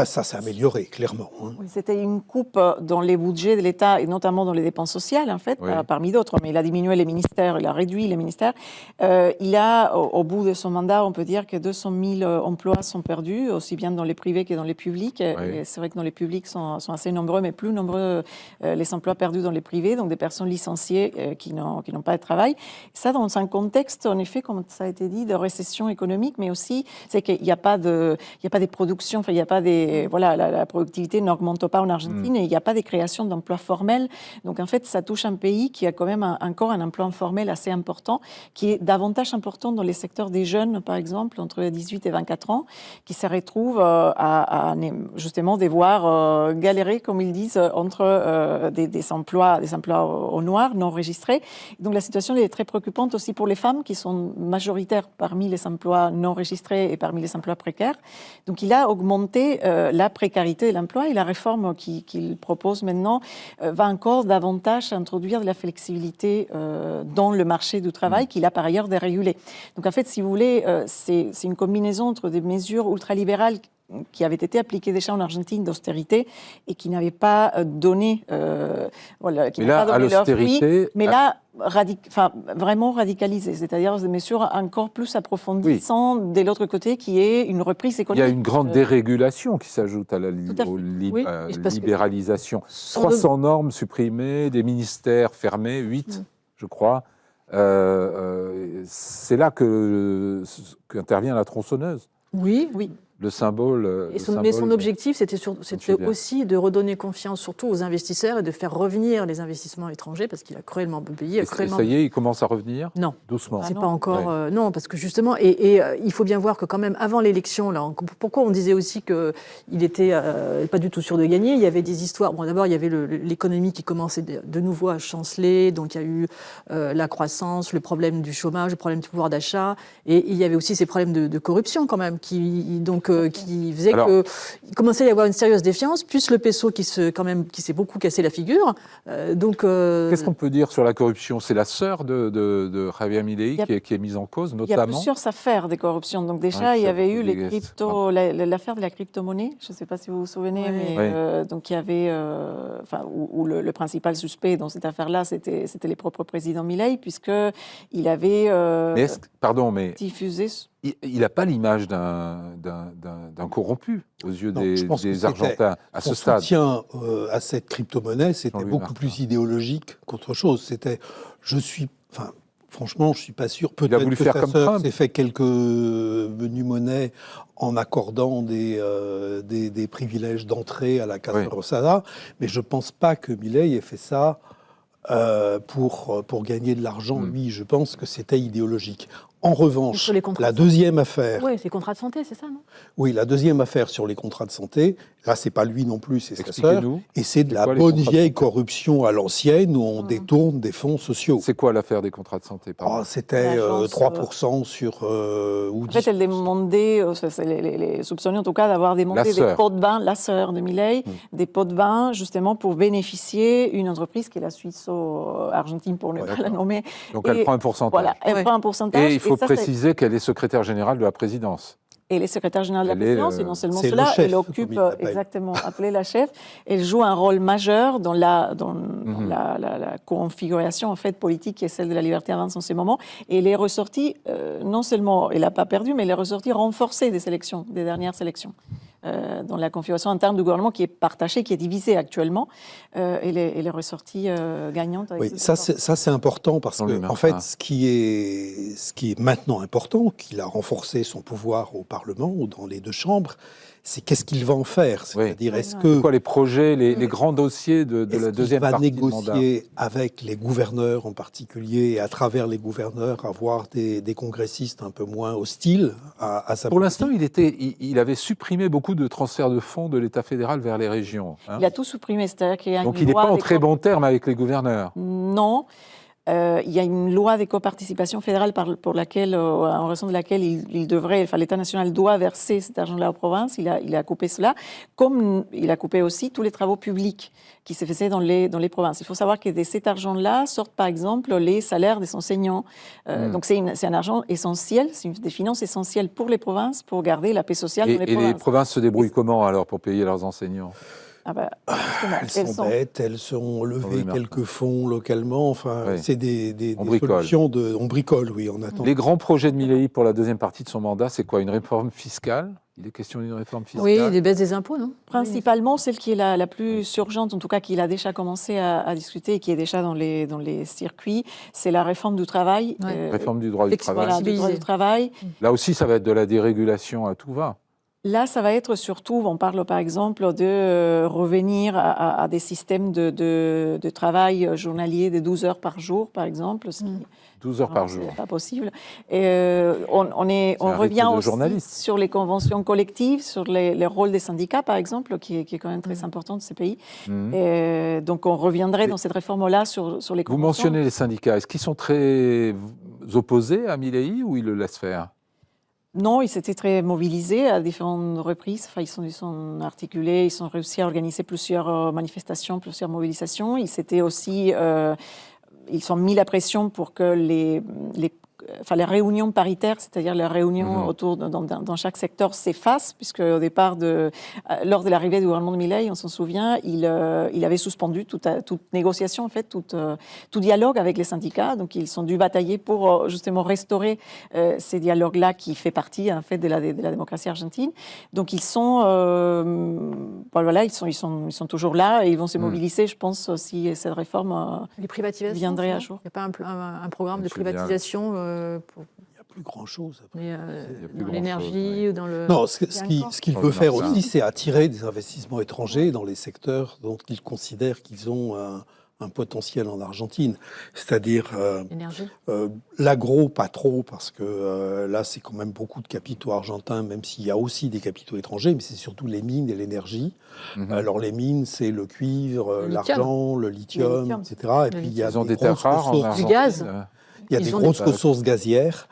ça s'est amélioré, clairement. Oui, c'était une coupe dans les budgets de l'État, et notamment dans les dépenses sociales, en fait, parmi d'autres. Mais il a diminué les ministères, il a réduit les ministères. Il a, au bout de son mandat, on peut dire que 200 000 emplois sont perdus, aussi bien dans les privés que dans les publics. Et c'est vrai que dans les publics sont assez nombreux, mais plus nombreux les emplois perdus dans les privés, donc des personnes licenciées qui n'ont pas de travail. Ça, dans un contexte, en effet, comme ça a été dit, de récession économique, mais aussi, c'est qu'il n'y a pas des productions, il n'y a pas des... Voilà, la productivité n'augmente pas en Argentine et il n'y a pas des créations d'emplois formels. Donc, en fait, ça touche un pays qui a quand même encore un emploi informel assez important, qui est davantage important dans les secteurs des jeunes, par exemple, entre 18 et 24 ans, qui se retrouvent à justement devoir galérer, comme ils disent, entre des emplois au noir, non enregistrés. Donc, la situation est très préoccupante aussi pour les femmes qui sont majoritaires parmi les emplois non enregistrés et parmi les emplois précaires. Donc il a augmenté la précarité de l'emploi et la réforme qu'il propose maintenant va encore davantage introduire de la flexibilité dans le marché du travail qu'il a par ailleurs dérégulé. Donc en fait, si vous voulez, c'est une combinaison entre des mesures ultralibérales qui avaient été appliquées déjà en Argentine d'austérité et qui n'avaient pas donné, qui n'avaient pas donné leur fruit, mais là, vraiment radicalisé, c'est-à-dire des mesures encore plus approfondissant de l'autre côté, qui est une reprise économique. Il y a une grande dérégulation qui s'ajoute à la libéralisation. 300 normes supprimées, des ministères fermés, 8, je crois. C'est là qu'intervient la tronçonneuse. Oui. Le symbole. Mais son objectif, c'était aussi de redonner confiance, surtout aux investisseurs, et de faire revenir les investissements étrangers, parce qu'il a cruellement payé. Ça y est, il commence à revenir? Non. Doucement. C'est pas encore. Non, parce que justement, et il faut bien voir que quand même, avant l'élection, là, pourquoi on disait aussi qu'il n'était pas du tout sûr de gagner? Il y avait des histoires. Bon, d'abord, il y avait l'économie qui commençait de nouveau à chanceler, donc il y a eu la croissance, le problème du chômage, le problème du pouvoir d'achat, et il y avait aussi ces problèmes de corruption quand même, donc qui faisait qu'il commençait à y avoir une sérieuse défiance, plus le peso qui s'est beaucoup cassé la figure. Qu'est-ce qu'on peut dire sur la corruption? C'est la sœur de Javier Milei qui est mise en cause, notamment. Il y a plusieurs affaires de corruption. Donc déjà, il y avait eu l'affaire de la crypto-monnaie. Je ne sais pas si vous vous souvenez, mais donc il y avait, où le principal suspect dans cette affaire-là, c'était les propres présidents Milei, puisqu'il avait diffusé... Il n'a pas l'image d'un corrompu aux yeux des Argentins à ce stade. Son soutien à cette crypto-monnaie, c'était beaucoup plus idéologique qu'autre chose. Franchement, je ne suis pas sûr. Peut-être que sa sœur s'est fait quelques menus monnaies en accordant des privilèges d'entrée à la Casa Rosada, mais je ne pense pas que Milei ait fait ça pour gagner de l'argent. Lui, je pense que c'était idéologique. En revanche, la deuxième affaire... Oui, c'est les contrats de santé, c'est ça, non? Oui, la deuxième affaire sur les contrats de santé, là, c'est pas lui non plus, c'est sa sœur. Et c'est de la bonne vieille corruption à l'ancienne où on détourne des fonds sociaux. C'est quoi l'affaire des contrats de santé? C'était 3% sur... en fait, elle demandait, les soupçonnés en tout cas, d'avoir demandé des pots de vin, la sœur de Milei, des pots de vin, justement, pour bénéficier une entreprise qui est la Suisse-Argentine, pour ne pas la nommer. Donc elle prend un pourcentage. Voilà, elle prend un pourcentage. Et il faut préciser qu'elle est secrétaire générale de la présidence. Et les secrétaires généraux de la présidence, et non seulement cela, elle occupe, exactement, appelée la chef, elle joue un rôle majeur dans la configuration en fait, politique qui est celle de la Liberté Avanza en ce moment. Et elle est ressortie, non seulement, elle n'a pas perdu, mais elle est ressortie renforcée des dernières sélections. Dans la configuration interne du gouvernement qui est partagée, qui est divisée actuellement, elle est ressortie gagnante. Avec ça c'est important parce que en fait, ce qui est maintenant important, qu'il a renforcé son pouvoir au Parlement ou dans les deux chambres, c'est qu'est-ce qu'il va en faire. C'est-à-dire, quoi les projets, les grands dossiers de la deuxième partie du mandat? Il va négocier avec les gouverneurs en particulier, et à travers les gouverneurs, avoir des congressistes un peu moins hostiles à sa politique. Pour l'instant, il avait supprimé beaucoup de transferts de fonds de l'État fédéral vers les régions. Il a tout supprimé, c'est-à-dire qu'il y a donc il n'est pas en très bon terme avec les gouverneurs. Non. Il y a une loi d'éco-participation fédérale pour laquelle, en raison de laquelle l'État national doit verser cet argent-là aux provinces. Il a coupé cela, comme il a coupé aussi tous les travaux publics qui se faisaient dans les provinces. Il faut savoir que de cet argent-là sortent, par exemple, les salaires des enseignants. Donc c'est un argent essentiel, c'est des finances essentielles pour les provinces, pour garder la paix sociale dans les provinces. Et les provinces se débrouillent comment, alors, pour payer leurs enseignants? Elles sont bêtes, elles ont levé quelques fonds localement. C'est des solutions on bricole, oui. On attend. Les grands projets de Milei pour la deuxième partie de son mandat, c'est quoi? Une réforme fiscale? Il est question d'une réforme fiscale? Oui, des baisses des impôts, non? Principalement, celle qui est la plus urgente, en tout cas qu'il a déjà commencé à discuter et qui est déjà dans les circuits, c'est la réforme du travail. Réforme du droit du travail. Voilà, du droit du travail. Là aussi, ça va être de la dérégulation à tout va. Là, ça va être surtout, on parle par exemple de revenir à des systèmes de travail journalier de 12 heures par jour, par exemple. 12 heures par jour. C'est pas possible. Et on revient aussi sur les conventions collectives, sur les rôles des syndicats, par exemple, qui est quand même très important de ces pays. Et donc, on reviendrait dans cette réforme-là sur les conventions. Vous mentionnez les syndicats. Est-ce qu'ils sont très opposés à Milei ou ils le laissent faire? Non, ils s'étaient très mobilisés à différentes reprises. Enfin, ils sont articulés, ils ont réussi à organiser plusieurs manifestations, plusieurs mobilisations. Ils s'étaient aussi, ils ont mis la pression pour que les réunions paritaires, c'est-à-dire les réunions autour dans chaque secteur s'effacent, puisque au départ, lors de l'arrivée du gouvernement de Milei, on s'en souvient, il avait suspendu toute négociation, en fait, tout dialogue avec les syndicats. Donc, ils ont dû batailler pour justement restaurer ces dialogues-là qui fait partie, en fait, de la démocratie argentine. Donc, ils sont toujours là et ils vont se mobiliser, je pense, si cette réforme viendrait à jour. Il n'y a pas un programme de privatisation il n'y a plus grand-chose. Dans l'énergie ou dans le... Non, ce qu'il veut faire aussi, c'est attirer des investissements étrangers dans les secteurs dont il considère qu'ils ont un potentiel en Argentine. C'est-à-dire l'agro, pas trop, parce que là, c'est quand même beaucoup de capitaux argentins, même s'il y a aussi des capitaux étrangers, mais c'est surtout les mines et l'énergie. Alors les mines, c'est le cuivre, l'argent, le lithium, etc. Et puis il y a des terres rares en Argentine. Du gaz. Il y a des grosses ressources gazières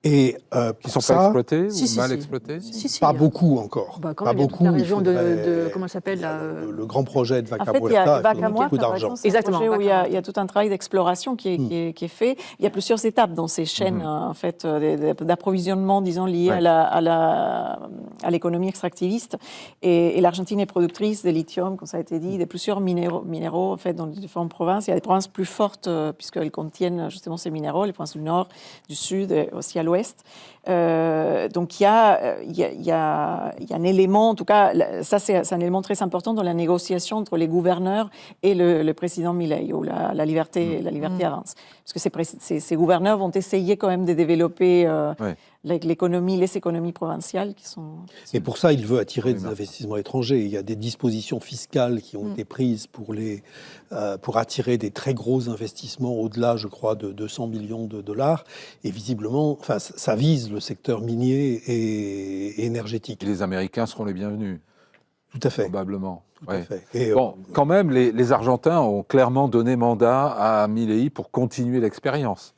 et qui ne sont pas exploitées ou mal exploitées. Pas beaucoup encore. Pas beaucoup. La région de comment ça s'appelle le grand projet de Vaca Muerta. En fait, il y a Vaca Muerta, beaucoup d'argent. C'est un projet où il y a tout un travail d'exploration qui est fait. Il y a plusieurs étapes dans ces chaînes en fait d'approvisionnement, disons, liées à l'économie extractiviste. Et l'Argentine est productrice de lithium, comme ça a été dit, de plusieurs minéraux en fait dans les différentes provinces. Il y a des provinces plus fortes puisqu'elles contiennent justement ces minéraux, les provinces du nord, du sud, et aussi à l'ouest. Donc il y a un élément, en tout cas, ça c'est un élément très important dans la négociation entre les gouverneurs et le président Milei, où la liberté avance. Parce que ces gouverneurs vont essayer quand même de développer les économies provinciales qui sont... Et pour ça, il veut attirer des investissements étrangers. Il y a des dispositions fiscales qui ont été prises pour attirer des très gros investissements au-delà, je crois, de 200 millions de dollars. Et visiblement, ça vise le secteur minier et énergétique. Et les Américains seront les bienvenus. Tout à fait. Probablement. Tout à fait. Et bon, quand même, les Argentins ont clairement donné mandat à Milei pour continuer l'expérience.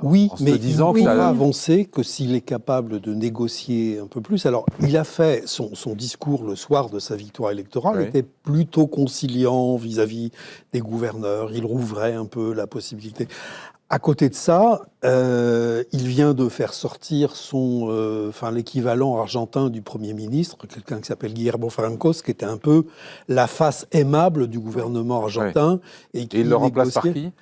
Oui, mais disant il va avancer que s'il est capable de négocier un peu plus. Alors, il a fait son discours le soir de sa victoire électorale, était plutôt conciliant vis-à-vis des gouverneurs. Il rouvrait un peu la possibilité. À côté de ça, il vient de faire sortir l'équivalent argentin du Premier ministre, quelqu'un qui s'appelle Guillermo Francos, qui était un peu la face aimable du gouvernement argentin. Et il le remplace par qui ?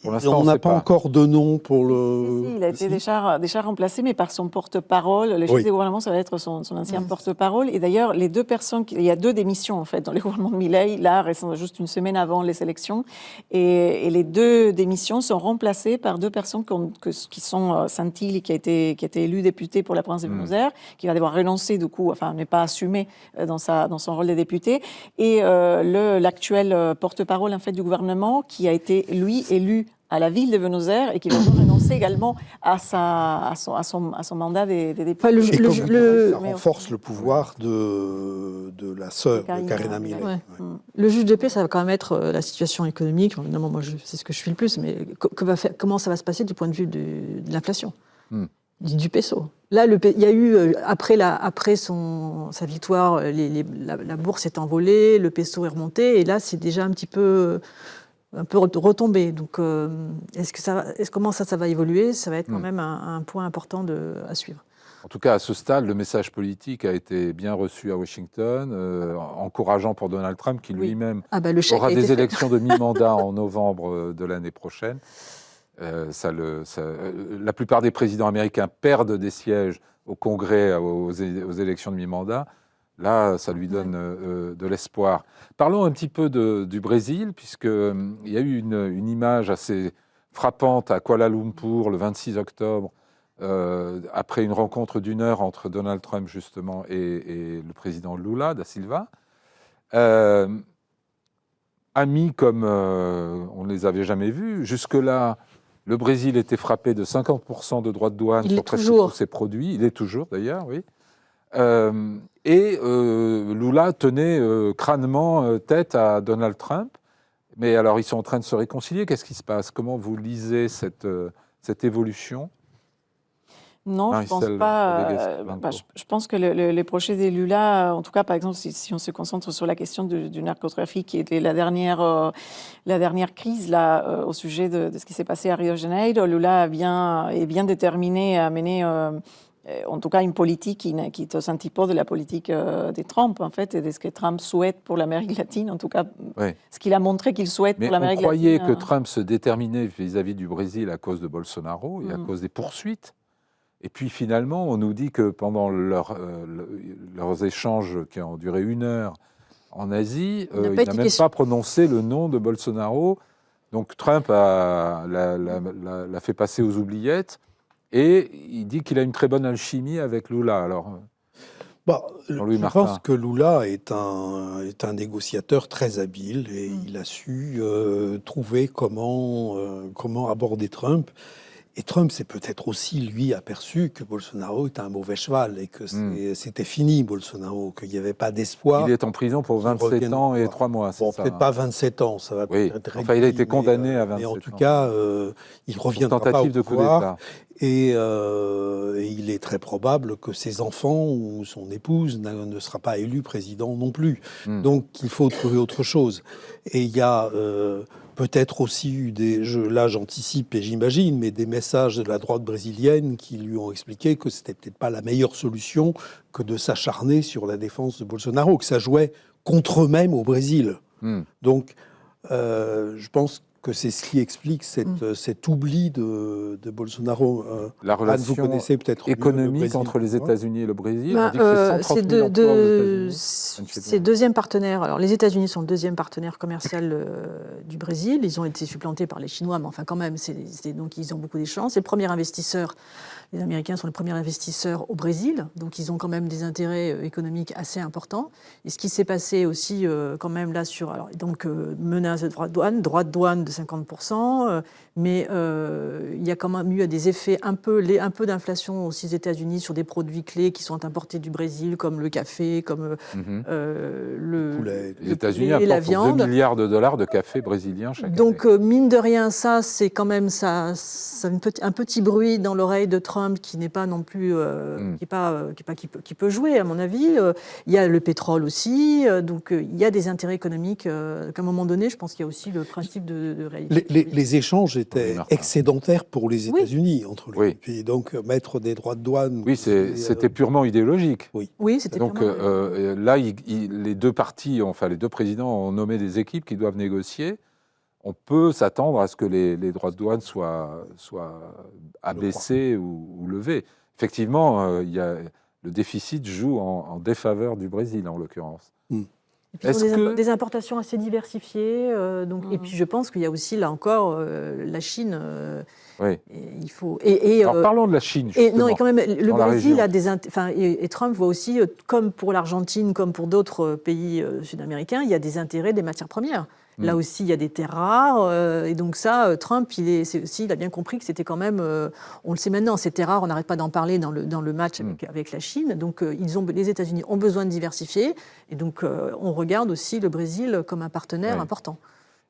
On n'a pas encore de nom pour le... Si, il a été déjà remplacé, mais par son porte-parole. Le chef du gouvernement, ça va être son ancien porte-parole. Et d'ailleurs, les deux personnes... Il y a 2 démissions, en fait, dans le gouvernement de Milei, là, juste une semaine avant les élections. Et les 2 démissions sont remplacées par 2 personnes qui sont Santilli, qui a été élu député pour la province de Buenos Aires, qui va devoir renoncer, du coup, n'est pas assumé dans son rôle de député. Et l'actuel porte-parole, en fait, du gouvernement, qui a été, lui, élu à la ville de Buenos Aires et qui va renoncer également à son mandat des députés. Ça renforce le pouvoir de la sœur de Karina Milei. Le juge de paix, ça va quand même être la situation économique. Évidemment, moi, c'est ce que je suis le plus, mais comment ça va se passer du point de vue de l'inflation, du peso. Là, il y a eu, après sa victoire, la bourse est envolée, le peso est remonté, et là, c'est déjà un peu retombé. Donc, comment ça va évoluer ? Ça va être quand même un point important à suivre. En tout cas, à ce stade, le message politique a été bien reçu à Washington, encourageant pour Donald Trump, qui lui-même aura des élections de mi-mandat en novembre de l'année prochaine. La plupart des présidents américains perdent des sièges au Congrès aux élections de mi-mandat. Là, ça lui donne de l'espoir. Parlons un petit peu du Brésil, puisqu'il y a eu une image assez frappante à Kuala Lumpur le 26 octobre, après une rencontre d'1 heure entre Donald Trump, justement, et le président Lula da Silva. Amis comme on ne les avait jamais vus. Jusque-là, le Brésil était frappé de 50% de droits de douane sur presque tous ses produits. Il est toujours, d'ailleurs, oui. Lula tenait crânement tête à Donald Trump. Mais alors, ils sont en train de se réconcilier. Qu'est-ce qui se passe ? Comment vous lisez cette évolution ? Non, je ne pense pas. Je pense que le projet de Lula, en tout cas, par exemple, si on se concentre sur la question du narcotrafic qui était la dernière crise là, au sujet de ce qui s'est passé à Rio de Janeiro, Lula est bien déterminé à mener... en tout cas, une politique qui est aux antipodes de la politique de Trump, en fait, et de ce que Trump souhaite pour l'Amérique latine, en tout cas, ce qu'il a montré qu'il souhaite pour l'Amérique latine. Mais on croyait que Trump se déterminait vis-à-vis du Brésil à cause de Bolsonaro et à cause des poursuites. Et puis finalement, on nous dit que pendant leurs échanges qui ont duré 1 heure en Asie, il n'a même pas prononcé le nom de Bolsonaro. Donc Trump l'a fait passer aux oubliettes. Et il dit qu'il a une très bonne alchimie avec Lula. Alors, je pense que Lula est un négociateur très habile et il a su trouver comment aborder Trump. Et Trump s'est peut-être aussi, lui, aperçu que Bolsonaro était un mauvais cheval et que c'était fini, Bolsonaro, qu'il n'y avait pas d'espoir. Il est en prison pour 27 ans et 3 mois, c'est bon, ça. Peut-être pas 27 ans, ça va oui. peut-être Enfin, il a été condamné à 27 ans. Mais en tout cas, il reviendra pas au pouvoir. Et il est très probable que ses enfants ou son épouse ne sera pas élu président non plus. Donc, il faut trouver autre chose. Et il y a peut-être aussi eu là j'anticipe et j'imagine, mais des messages de la droite brésilienne qui lui ont expliqué que c'était peut-être pas la meilleure solution que de s'acharner sur la défense de Bolsonaro, que ça jouait contre eux-mêmes au Brésil. Donc, je pense que c'est ce qui explique cet oubli de Bolsonaro. La relation vous connaissez peut-être économique entre les États-Unis et le Brésil. On dit que c'est 130 000 emplois aux États-Unis. C'est deuxième partenaire. Alors, les États-Unis sont le deuxième partenaire commercial du Brésil. Ils ont été supplantés par les Chinois, mais enfin, quand même, donc ils ont beaucoup d'échanges. C'est le premier investisseur. Les Américains sont les premiers investisseurs au Brésil, donc ils ont quand même des intérêts économiques assez importants. Et ce qui s'est passé aussi, quand même, là, menace de droit de douane de 50%, mais il y a quand même eu des effets un peu d'inflation aussi aux États-Unis sur des produits clés qui sont importés du Brésil, comme le café, comme le poulet. Les États-Unis apportent 2 milliards de dollars de café brésilien chaque année. Donc, mine de rien, ça, c'est quand même un petit bruit dans l'oreille de Trump qui n'est pas non plus qui peut jouer, à mon avis. Il y a le pétrole aussi, donc il y a des intérêts économiques. Qu'à un moment donné, je pense qu'il y a aussi le principe de réalité. Les échanges étaient excédentaires pour les États-Unis entre les pays. Donc mettre des droits de douane. Oui, c'était purement idéologique. Oui, c'était. Donc là, les deux partis, enfin les deux présidents ont nommé des équipes qui doivent négocier. On peut s'attendre à ce que les droits de douane soient abaissés ou levés. Effectivement, le déficit joue en défaveur du Brésil, en l'occurrence. Et puis, ils ont des importations assez diversifiées. Et puis, je pense qu'il y a aussi, là encore, la Chine. Oui. Il faut. Alors, parlons de la Chine. Non, et quand même, le Brésil a des. Et Trump voit aussi, comme pour l'Argentine, comme pour d'autres pays sud-américains, il y a des intérêts des matières premières. Là aussi, il y a des terres rares. Et donc ça, Trump, il a bien compris que c'était quand même... on le sait maintenant, ces terres rares, on n'arrête pas d'en parler dans le match avec la Chine. Donc les États-Unis ont besoin de diversifier. Et donc on regarde aussi le Brésil comme un partenaire important.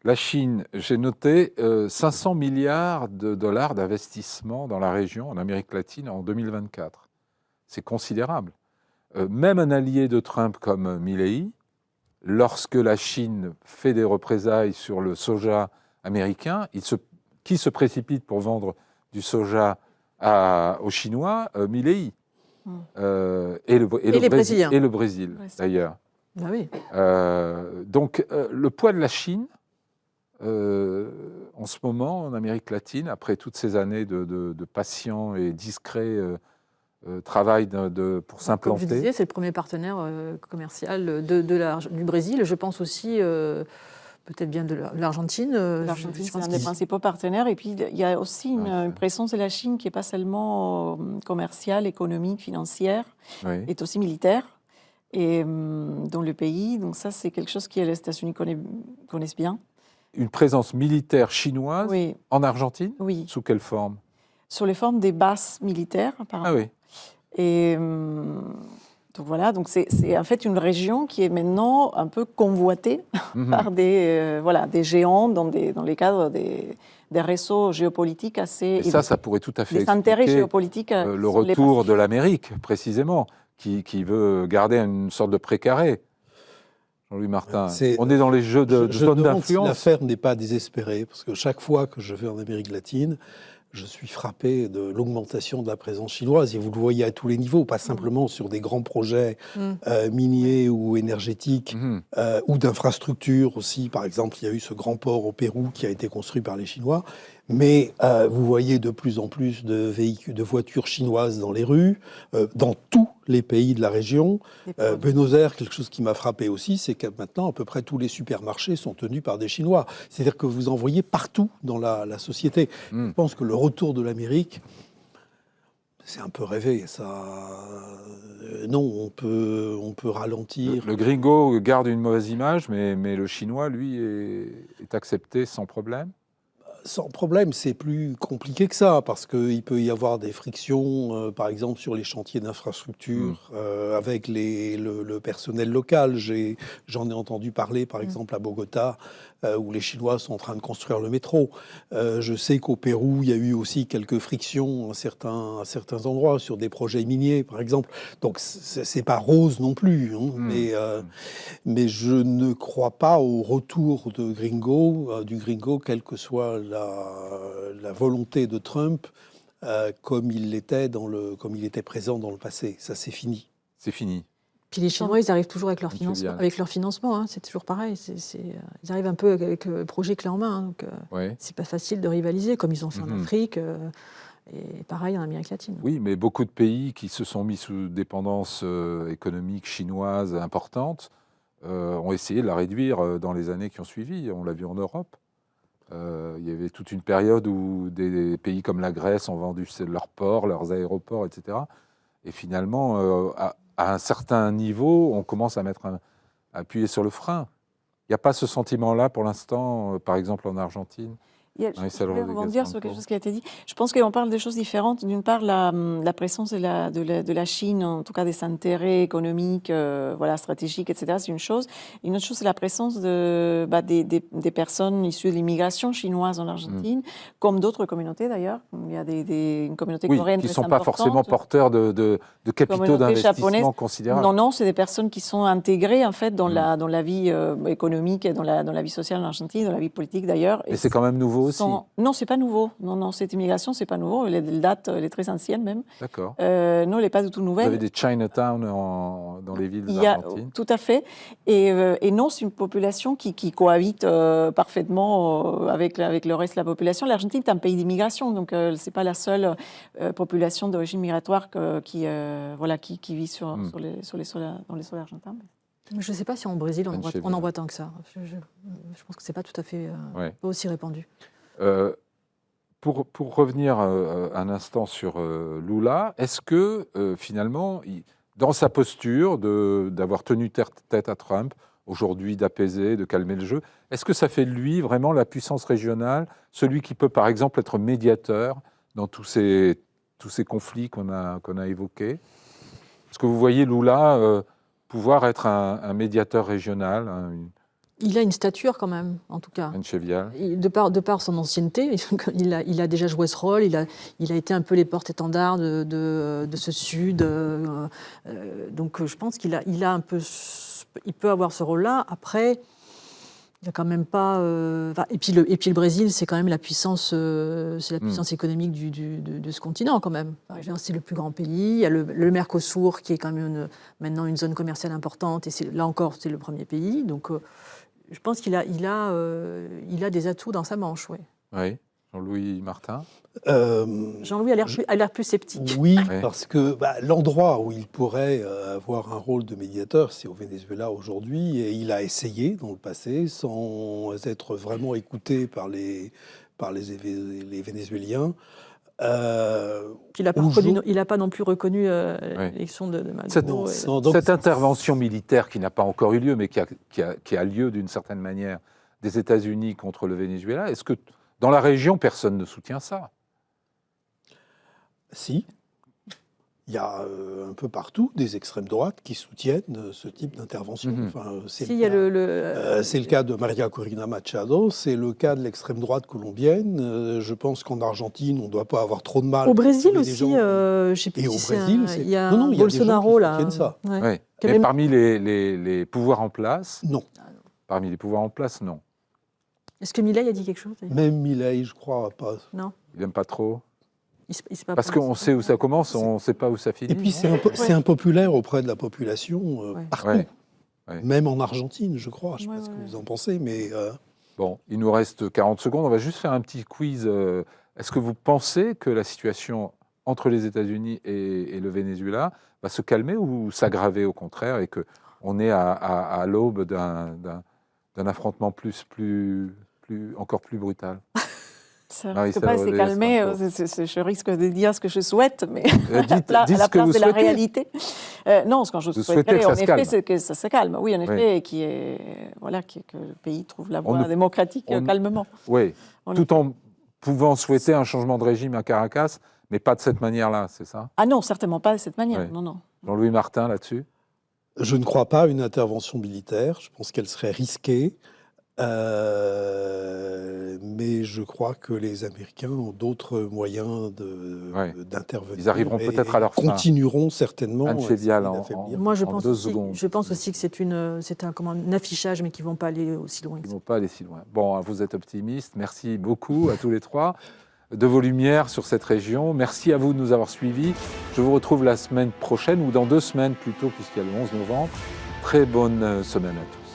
La Chine, j'ai noté 500 milliards de dollars d'investissement dans la région, en Amérique latine, en 2024. C'est considérable. Même un allié de Trump comme Milley, lorsque la Chine fait des représailles sur le soja américain, qui se précipite pour vendre du soja aux Chinois? Milley. Et le Brésil, d'ailleurs. Ah oui. Donc, le poids de la Chine, en ce moment, en Amérique latine, après toutes ces années de patient et discret travail pour s'implanter. Comme je disais, c'est le premier partenaire commercial du Brésil. Je pense aussi peut-être bien de l'Argentine. L'Argentine, c'est un des principaux partenaires. Et puis, il y a aussi une présence de la Chine qui n'est pas seulement commerciale, économique, financière, est aussi militaire. Et dans le pays, donc ça, c'est quelque chose que les États-Unis connaissent bien. Une présence militaire chinoise en Argentine? Oui. Sous quelle forme? Sur les formes des bases militaires, apparemment. Ah oui. Et donc voilà, donc c'est en fait une région qui est maintenant un peu convoitée par des géants dans les cadres des réseaux géopolitiques assez... Et ça pourrait tout à fait expliquer intérêts géopolitiques le retour de l'Amérique, précisément, qui veut garder une sorte de précaré. Jean-Louis Martin, on est dans les jeux de zone d'influence. Si l'affaire n'est pas désespérée, parce que chaque fois que je vais en Amérique latine, je suis frappé de l'augmentation de la présence chinoise. Et vous le voyez à tous les niveaux, pas simplement sur des grands projets miniers ou énergétiques, ou d'infrastructures aussi. Par exemple, il y a eu ce grand port au Pérou qui a été construit par les Chinois. Mais vous voyez de plus en plus de voitures chinoises dans les rues, dans tous les pays de la région. Buenos Aires, quelque chose qui m'a frappé aussi, c'est que maintenant, à peu près tous les supermarchés sont tenus par des Chinois. C'est-à-dire que vous en voyez partout dans la société. Je pense que le retour de l'Amérique, c'est un peu rêvé. Non, on peut ralentir. Le gringo garde une mauvaise image, mais le chinois, lui, est accepté sans problème. Sans problème, c'est plus compliqué que ça, parce qu'il peut y avoir des frictions, par exemple, sur les chantiers d'infrastructure avec le personnel local. J'en ai entendu parler, par exemple, à Bogota, où les Chinois sont en train de construire le métro. Je sais qu'au Pérou, il y a eu aussi quelques frictions à certains endroits, sur des projets miniers, par exemple. Donc, c'est pas rose non plus, hein, mais je ne crois pas au retour du gringo, quelle que soit la volonté de Trump, comme il était présent dans le passé. Ça, c'est fini. C'est fini. Puis les Chinois, ils arrivent toujours avec leur financement, hein, c'est toujours pareil. Ils arrivent un peu avec le projet clé en main, hein, donc c'est pas facile de rivaliser, comme ils ont fait en Afrique, et pareil en Amérique latine. Oui, mais beaucoup de pays qui se sont mis sous dépendance économique chinoise importante ont essayé de la réduire dans les années qui ont suivi. On l'a vu en Europe. Il y avait toute une période où des pays comme la Grèce ont vendu leurs ports, leurs aéroports, etc. Et finalement, à un certain niveau, on commence à appuyer sur le frein. Il n'y a pas ce sentiment-là pour l'instant, par exemple en Argentine. Je voulais rebondir sur quelque chose qui a été dit. Je pense qu'on parle de choses différentes. D'une part, la présence de la Chine, en tout cas des intérêts économiques, stratégiques, etc., c'est une chose. Une autre chose, c'est la présence des personnes issues de l'immigration chinoise en Argentine, comme d'autres communautés d'ailleurs. Il y a une communauté coréenne qui ne sont pas forcément porteurs de capitaux d'investissement considérables. Non, c'est des personnes qui sont intégrées en fait dans la vie économique et dans la vie sociale en Argentine, dans la vie politique d'ailleurs. Et c'est quand même nouveau. Non, c'est pas nouveau. Non, cette immigration, c'est pas nouveau. Elle est très ancienne même. D'accord. Non, elle n'est pas du tout nouvelle. Vous avez des Chinatown dans les villes d'Argentine. Tout à fait. Et non, c'est une population qui cohabite parfaitement avec le reste de la population. L'Argentine est un pays d'immigration, donc c'est pas la seule population d'origine migratoire qui vit dans les sols argentins. Je ne sais pas si en Brésil, on en voit tant que ça. Je pense que ce n'est pas tout à fait pas aussi répandu. Pour revenir un instant sur Lula, est-ce que finalement, dans sa posture d'avoir tenu tête à Trump, aujourd'hui d'apaiser, de calmer le jeu, est-ce que ça fait de lui vraiment la puissance régionale, celui qui peut par exemple être médiateur dans tous ces conflits qu'on a évoqués? Est-ce que vous voyez Lula pouvoir être un médiateur régional Il a une stature quand même, en tout cas. De par son ancienneté, il a déjà joué ce rôle, il a été un peu les porte-étendards de ce Sud. Donc je pense qu'il il peut avoir ce rôle-là. Après, il n'y a quand même pas... et puis le Brésil, c'est quand même la puissance, économique de ce continent quand même. C'est le plus grand pays. Il y a le Mercosur qui est quand même maintenant une zone commerciale importante. Et là encore, c'est le premier pays. Donc je pense qu'il a des atouts dans sa manche, oui. Oui. Jean-Louis Martin. Jean-Louis a l'air plus sceptique. Oui, parce que l'endroit où il pourrait avoir un rôle de médiateur, c'est au Venezuela aujourd'hui, et il a essayé dans le passé, sans être vraiment écouté par les Vénézuéliens. Il n'a pas non plus reconnu l'élection de Maduro. Cette intervention militaire qui n'a pas encore eu lieu, mais qui a lieu d'une certaine manière des États-Unis contre le Venezuela, est-ce que dans la région, personne ne soutient ça? Si. Il y a un peu partout des extrêmes droites qui soutiennent ce type d'intervention. C'est le cas de Maria Corina Machado, c'est le cas de l'extrême droite colombienne. Je pense qu'en Argentine, on ne doit pas avoir trop de mal. Au Brésil aussi, je sais plus si il y a Bolsonaro là. Ça. Ouais. Mais parmi les pouvoirs en place, non. Parmi les pouvoirs en place, non. Est-ce que Milei a dit quelque chose? Même Milei, je crois pas. Non. Il n'aime pas trop. Parce qu'on sait où ça commence, on ne sait pas où ça finit. Et puis c'est impopulaire auprès de la population partout. Ouais. Même en Argentine, je crois. Je ne sais pas ce que vous en pensez, mais... Bon, il nous reste 40 secondes. On va juste faire un petit quiz. Est-ce que vous pensez que la situation entre les États-Unis et le Venezuela va se calmer ou s'aggraver au contraire et qu'on est à l'aube d'un affrontement encore plus brutal? Ça ne risque pas de se calmer. Je risque de dire ce que je souhaite, mais dites à la place de la souhaitez. réalité. Non, ce que je souhaiterais, en effet, c'est que ça se calme. Oui, en effet, que le pays trouve la voie démocratique calmement. Oui, tout en pouvant souhaiter un changement de régime à Caracas, mais pas de cette manière-là, c'est ça? Ah non, certainement pas de cette manière, Ouais. non, non. Jean-Louis Martin, là-dessus? Je ne crois pas à une intervention militaire. Je pense qu'elle serait risquée. Mais je crois que les Américains ont d'autres moyens d'intervenir. Ils arriveront peut-être à leur fin. Continueront certainement. Anne Chédial, Moi, je pense 2 aussi, secondes. je pense aussi que c'est un affichage, mais qui ne vont pas aller aussi loin Ils que ne ça. vont pas aller si loin. Bon, vous êtes optimistes. Merci beaucoup à tous les trois de vos lumières sur cette région. Merci à vous de nous avoir suivis. Je vous retrouve la semaine prochaine, ou dans 2 semaines plutôt, puisqu'il y a le 11 novembre. Très bonne semaine à tous.